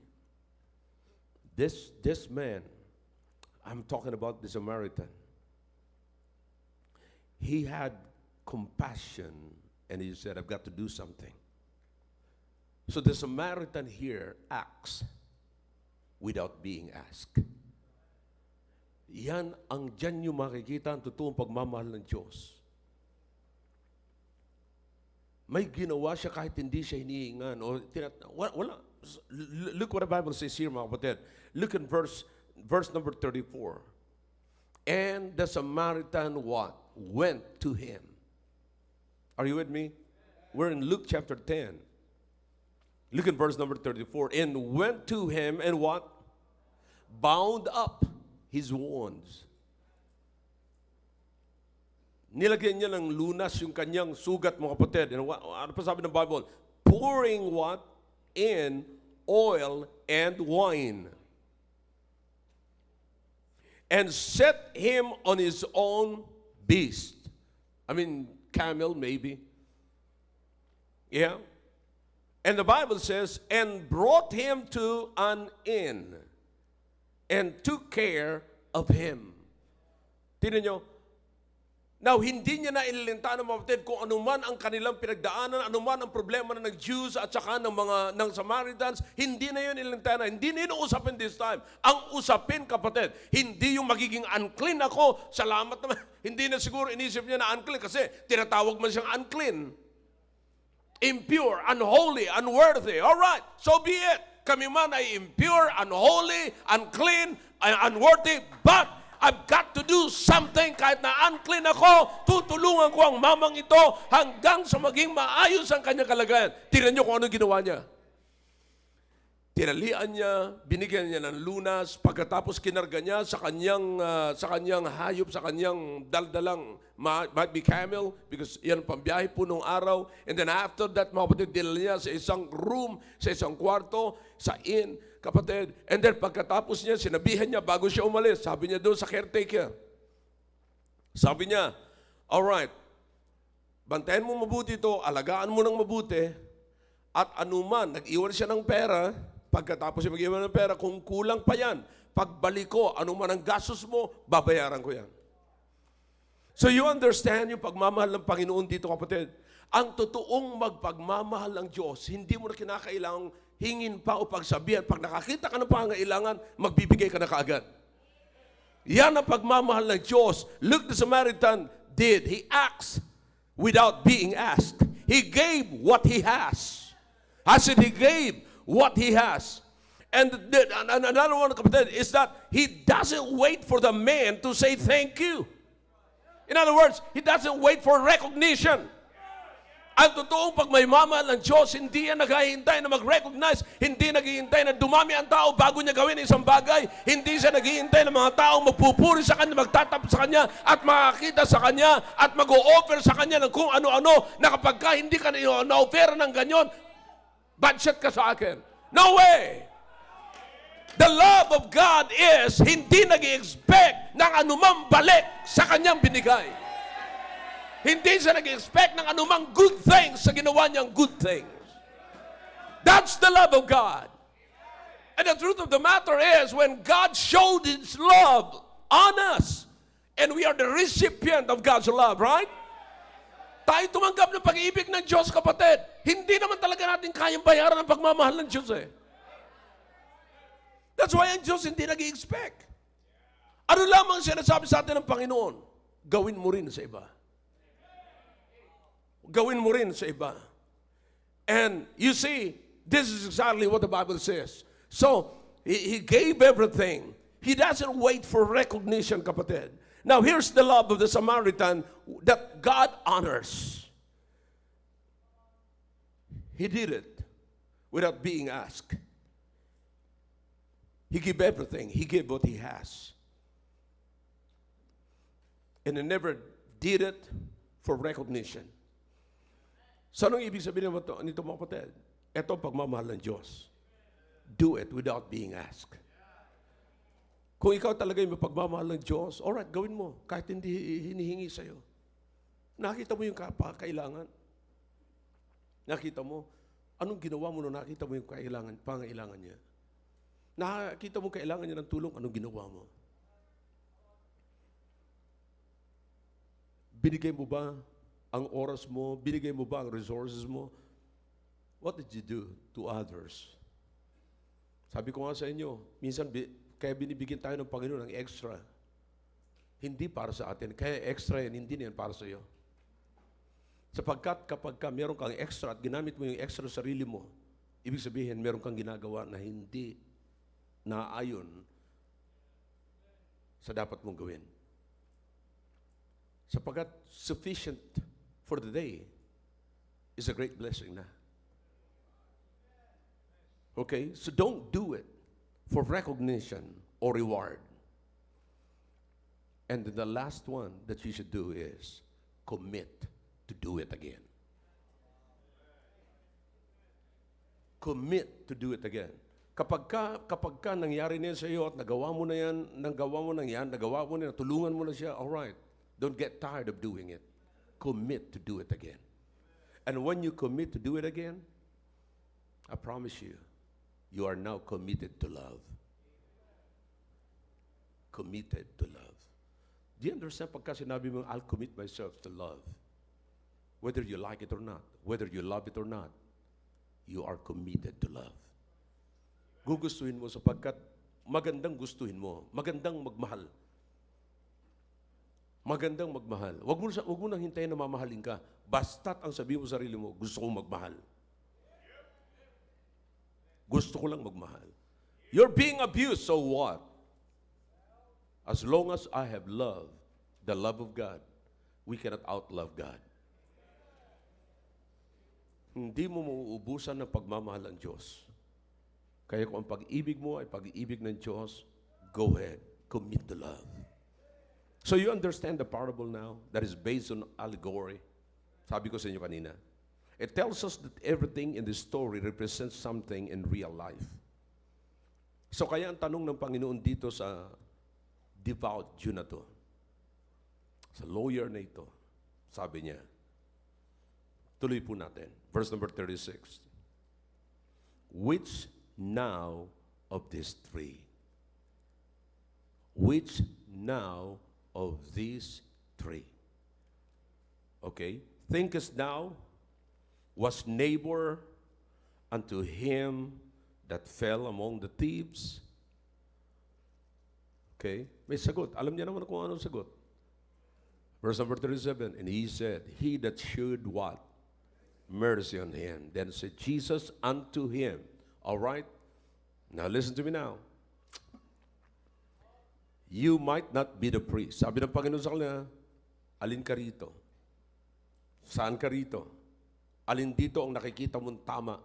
this man, I'm talking about the Samaritan, he had compassion and he said, I've got to do something. So the Samaritan here acts without being asked. Yan ang dyan yung makikita ang totoong pagmamahal ng Diyos. May ginawa siya kahit hindi siya hinihingan. Wala. Look what the Bible says here, mga kapatid. Look in verse number 34. And the Samaritan what? Went to him. Are you with me? We're in Luke chapter 10. Look at verse number 34. And went to him and what? Bound up his wounds. Nilagyan niya ng lunas yung kanyang sugat, mga kapatid. And ano pa sabi ng Bible? Pouring what? In oil and wine. And set him on his own beast. I mean, camel maybe. Yeah. And the Bible says, and brought him to an inn and took care of him. Tingnan nyo. Now, hindi niya na ililintahan ng mga kapatid kung anuman ang kanilang pinagdaanan, anuman ang problema ng Jews at saka ng Samaritans, hindi na yun ililintahan. Hindi na yun usapin this time. Ang usapin, kapatid, hindi yung magiging unclean ako, salamat naman. Hindi na siguro inisip niya na unclean kasi tinatawag man siyang unclean. Impure, unholy, unworthy. All right, so be it. Kami man ay impure, unholy, unclean, unworthy, but I've got to do something. Kahit na unclean ako, tutulungan ko ang mamang ito hanggang sa maging maayos ang kanyang kalagayan. Tingnan niyo kung ano ginawa niya. Tinalian niya, binigyan niya ng lunas, pagkatapos kinarga niya sa kanyang hayop, sa kanyang daldalang, might be camel, because yan pambiyahe po nung araw. And then after that, mga kapatid, dinala niya sa isang room, sa isang kwarto, sa inn, kapatid. And then pagkatapos niya, sinabihan niya bago siya umalis, sabi niya doon sa caretaker, sabi niya, alright, bantayan mo mabuti ito, alagaan mo ng mabuti, at anuman, nag-iwan siya ng pera, pagkatapos siya mag-iwan ng pera, kung kulang pa yan, pagbalik ko, anuman ang gastos mo, babayaran ko yan. So you understand yung pagmamahal ng Panginoon dito, kapatid. Ang totoong magpagmamahal ng Diyos, hindi mo na kinakailangang hingin pa o pagsabihan. Pag nakakita ka ng pangangailangan, magbibigay ka na kaagad. Yan ang pagmamahal ng Diyos. Look, the Samaritan did. He acts without being asked. He gave what he has. I said he gave what he has. And another one, kapatid, is that he doesn't wait for the man to say thank you. In other words, He doesn't wait for recognition. Ang totoong pag may mamahal ng Diyos, hindi yan naghihintay na mag-recognize, hindi naghihintay na dumami ang tao bago niya gawin isang bagay, hindi siya naghihintay na mga tao magpupuri sa Kanya, magtatap sa Kanya, at makakita sa Kanya, at mag-o-offer sa Kanya ng kung ano-ano, na kapag ka hindi ka na-offer ng ganyan, bad shot ka sa akin. No way! The love of God is hindi nag-i-expect ng anumang balik sa Kanyang binigay. Hindi siya nag-expect ng anumang good things sa ginawa niyang good things. That's the love of God. And the truth of the matter is, when God showed His love on us, and we are the recipient of God's love, right? Tayo tumanggap ng pag-ibig ng Diyos, kapatid. Hindi naman talaga natin kayang bayaran ang pagmamahal ng Diyos eh. That's why ang Diyos hindi nag-i-expect. Ano lamang sinasabi sa atin ng Panginoon? Gawin mo rin sa iba. Gawin mo rin sa iba. And you see, this is exactly what the Bible says. So, He gave everything. He doesn't wait for recognition, kapatid. Now, here's the love of the Samaritan that God honors. He did it without being asked. He gave everything. He gave what he has. And he never did it for recognition. So anong ibig sabihin nito mga kapatid? Ito ang pagmamahal ng Diyos. Do it without being asked. Kung ikaw talaga yung mapagmamahal ng Diyos, alright, gawin mo. Kahit hindi hinihingi sa'yo. Nakita mo yung kailangan. Nakita mo, anong ginawa mo nung nakita mo yung pangailangan niya? Nakita mo kailangan niya ng tulong, anong ginawa mo? Binigay mo ba ang oras mo? Binigay mo ba ang resources mo? What did you do to others? Sabi ko nga sa inyo, minsan kaya binibigyan tayo ng Panginoon ng extra. Hindi para sa atin. Kaya extra yan, hindi na yan para sa iyo. Sapagkat kapag meron kang extra at ginamit mo yung extra sa sarili mo, ibig sabihin, meron kang ginagawa na hindi naayon sa dapat mong gawin. Sapagkat sufficient for the day is a great blessing na. Okay? So don't do it for recognition or reward. And the last one that you should do is commit to do it again. Commit to do it again. Kapag ka nangyari na yan sa iyo at nagawa mo na yan, nagawa mo na yan, tulungan mo na siya, all right. Don't get tired of doing it. Commit to do it again. And when you commit to do it again, I promise you, you are now committed to love. Committed to love. Do you understand pagka sinabi mo, I'll commit myself to love? Whether you like it or not, whether you love it or not, you are committed to love. Gugustuhin mo sapagkat magandang gustuhin mo, magandang magmahal. Magandang magmahal. Huwag mo nang hintayin na mamahalin ka. Basta't ang sabi mo sa sarili mo, gusto kong magmahal. Gusto ko lang magmahal. You're being abused, so what? As long as I have love, the love of God, we cannot outlove God. Hindi mo mauubusan ng pagmamahal ng Diyos. Kaya kung ang pag-ibig mo ay pag-ibig ng Diyos, go ahead, commit to love. So you understand the parable now that is based on allegory. Sabi ko sa inyo kanina. It tells us that everything in this story represents something in real life. So kaya ang tanong ng Panginoon dito sa devout Jew na to, sa lawyer na ito, sabi niya, tuloy po natin. Verse number 36. Which now of these three? Which now of these three? Okay? Thinkest thou was neighbor unto him that fell among the thieves? Okay? May sagot. Alam niya naman kung anong sagot. Verse number 37, and he said, he that showed what? Mercy on him. Then said Jesus unto him. All right? Now listen to me now. You might not be the priest. Sabi ng Panginoon sa kanila, Alin ka rito? Saan ka rito? Alin dito ang nakikita mong tama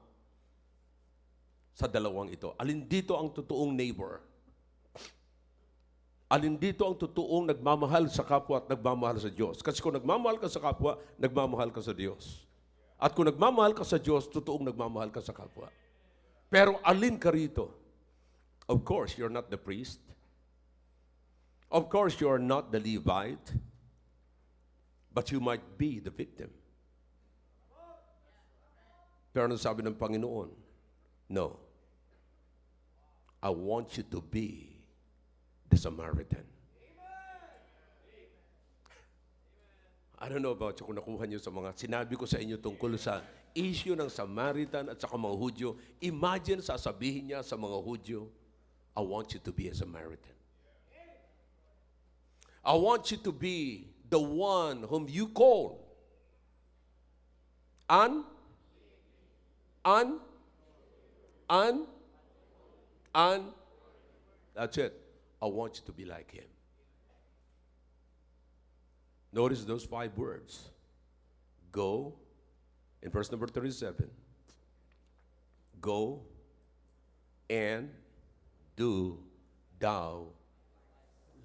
sa dalawang ito? Alin dito ang totoong neighbor? Alin dito ang totoong nagmamahal sa kapwa at nagmamahal sa Diyos? Kasi kung nagmamahal ka sa kapwa, nagmamahal ka sa Diyos. At kung nagmamahal ka sa Diyos, totoong nagmamahal ka sa kapwa. Pero alin ka rito? Of course, you're not the priest. Of course, you're not the Levite. But you might be the victim. Pero ano sabi ng Panginoon? No. I want you to be the Samaritan. I don't know about you kung nakuha niyo sa mga sinabi ko sa inyo tungkol sa issue ng Samaritan at saka mga Hudyo. Imagine sasabihin niya sa mga Hudyo, I want you to be a Samaritan. I want you to be the one whom you call and that's it. I want you to be like him. Notice those 5 words. Go, in verse number 37, go and do thou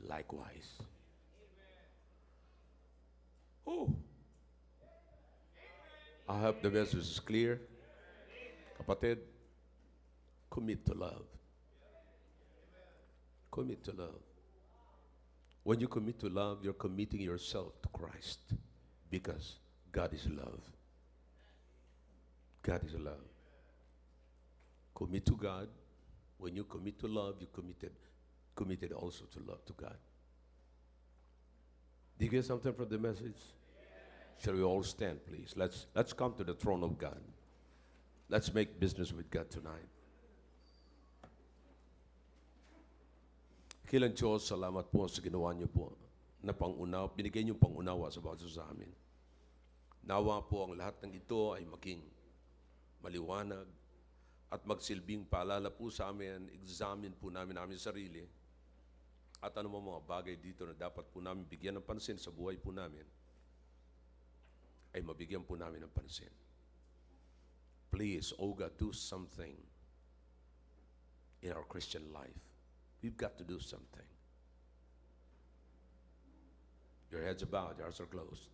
likewise. Oh. I hope the message is clear. Kapatid, commit to love. Commit to love. When you commit to love, you're committing yourself to Christ because God is love. God is love. Commit to God. When you commit to love, you committed also to love to God. Did you get something from the message? Shall we all stand, please? Let's come to the throne of God. Let's make business with God tonight. Kilang Diyos, salamat po sa ginawa niyo po na pangunawa, binigay niyo pangunawa sa bawat isa sa amin. Nawa po ang lahat ng ito ay maging maliwanag at magsilbing paalala po sa amin, examine po namin sarili at ano mga bagay dito na dapat po namin bigyan ng pansin sa buhay po namin ay mabigyan po namin ng pansin. Please, oh God, do something in our Christian life. We've got to do something. Your heads are bowed, your eyes are closed.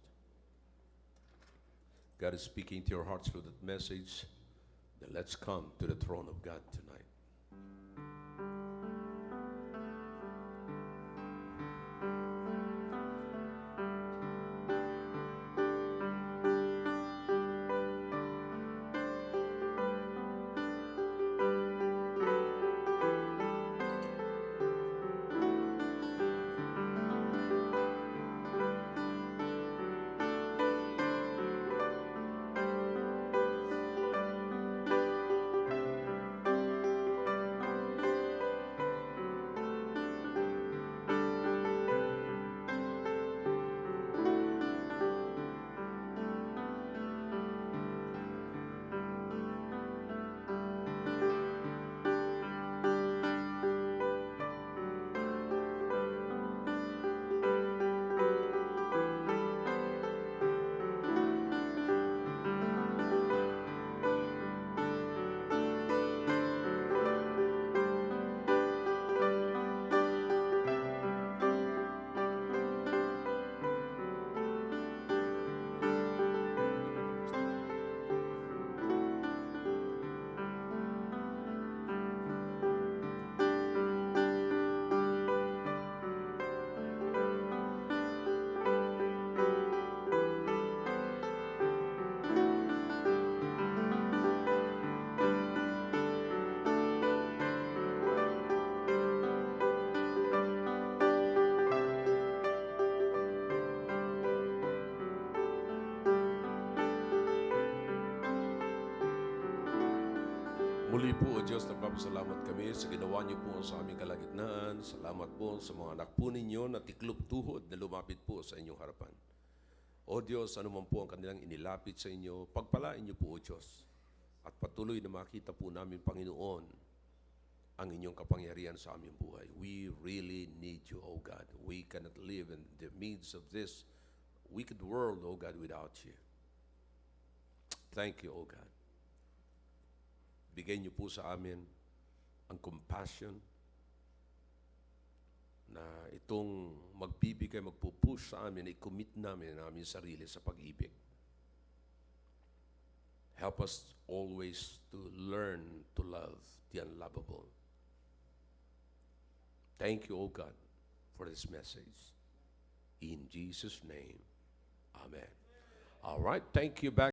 God is speaking to your hearts through that message. Then let's come to the throne of God tonight. Muli po, O Diyos, nagpapasalamat kami sa ginawa niyo po sa aming kalagitnaan. Salamat po sa mga anak po ninyo na tiklop tuhod na lumapit po sa inyong harapan. O Diyos, anuman po ang kanilang inilapit sa inyo, pagpalain niyo po, O Diyos. At patuloy na makita po namin, Panginoon, ang inyong kapangyarihan sa aming buhay. We really need you, O God. We cannot live in the midst of this wicked world, O God, without you. Thank you, O God. Bigay niyo po sa amin ang compassion na itong magbibigay, magpupush sa amin, i-commit namin ang aming sarili sa pag-ibig. Help us always to learn to love the unlovable. Thank you, O God, for this message. In Jesus' name, amen. All right, thank you back.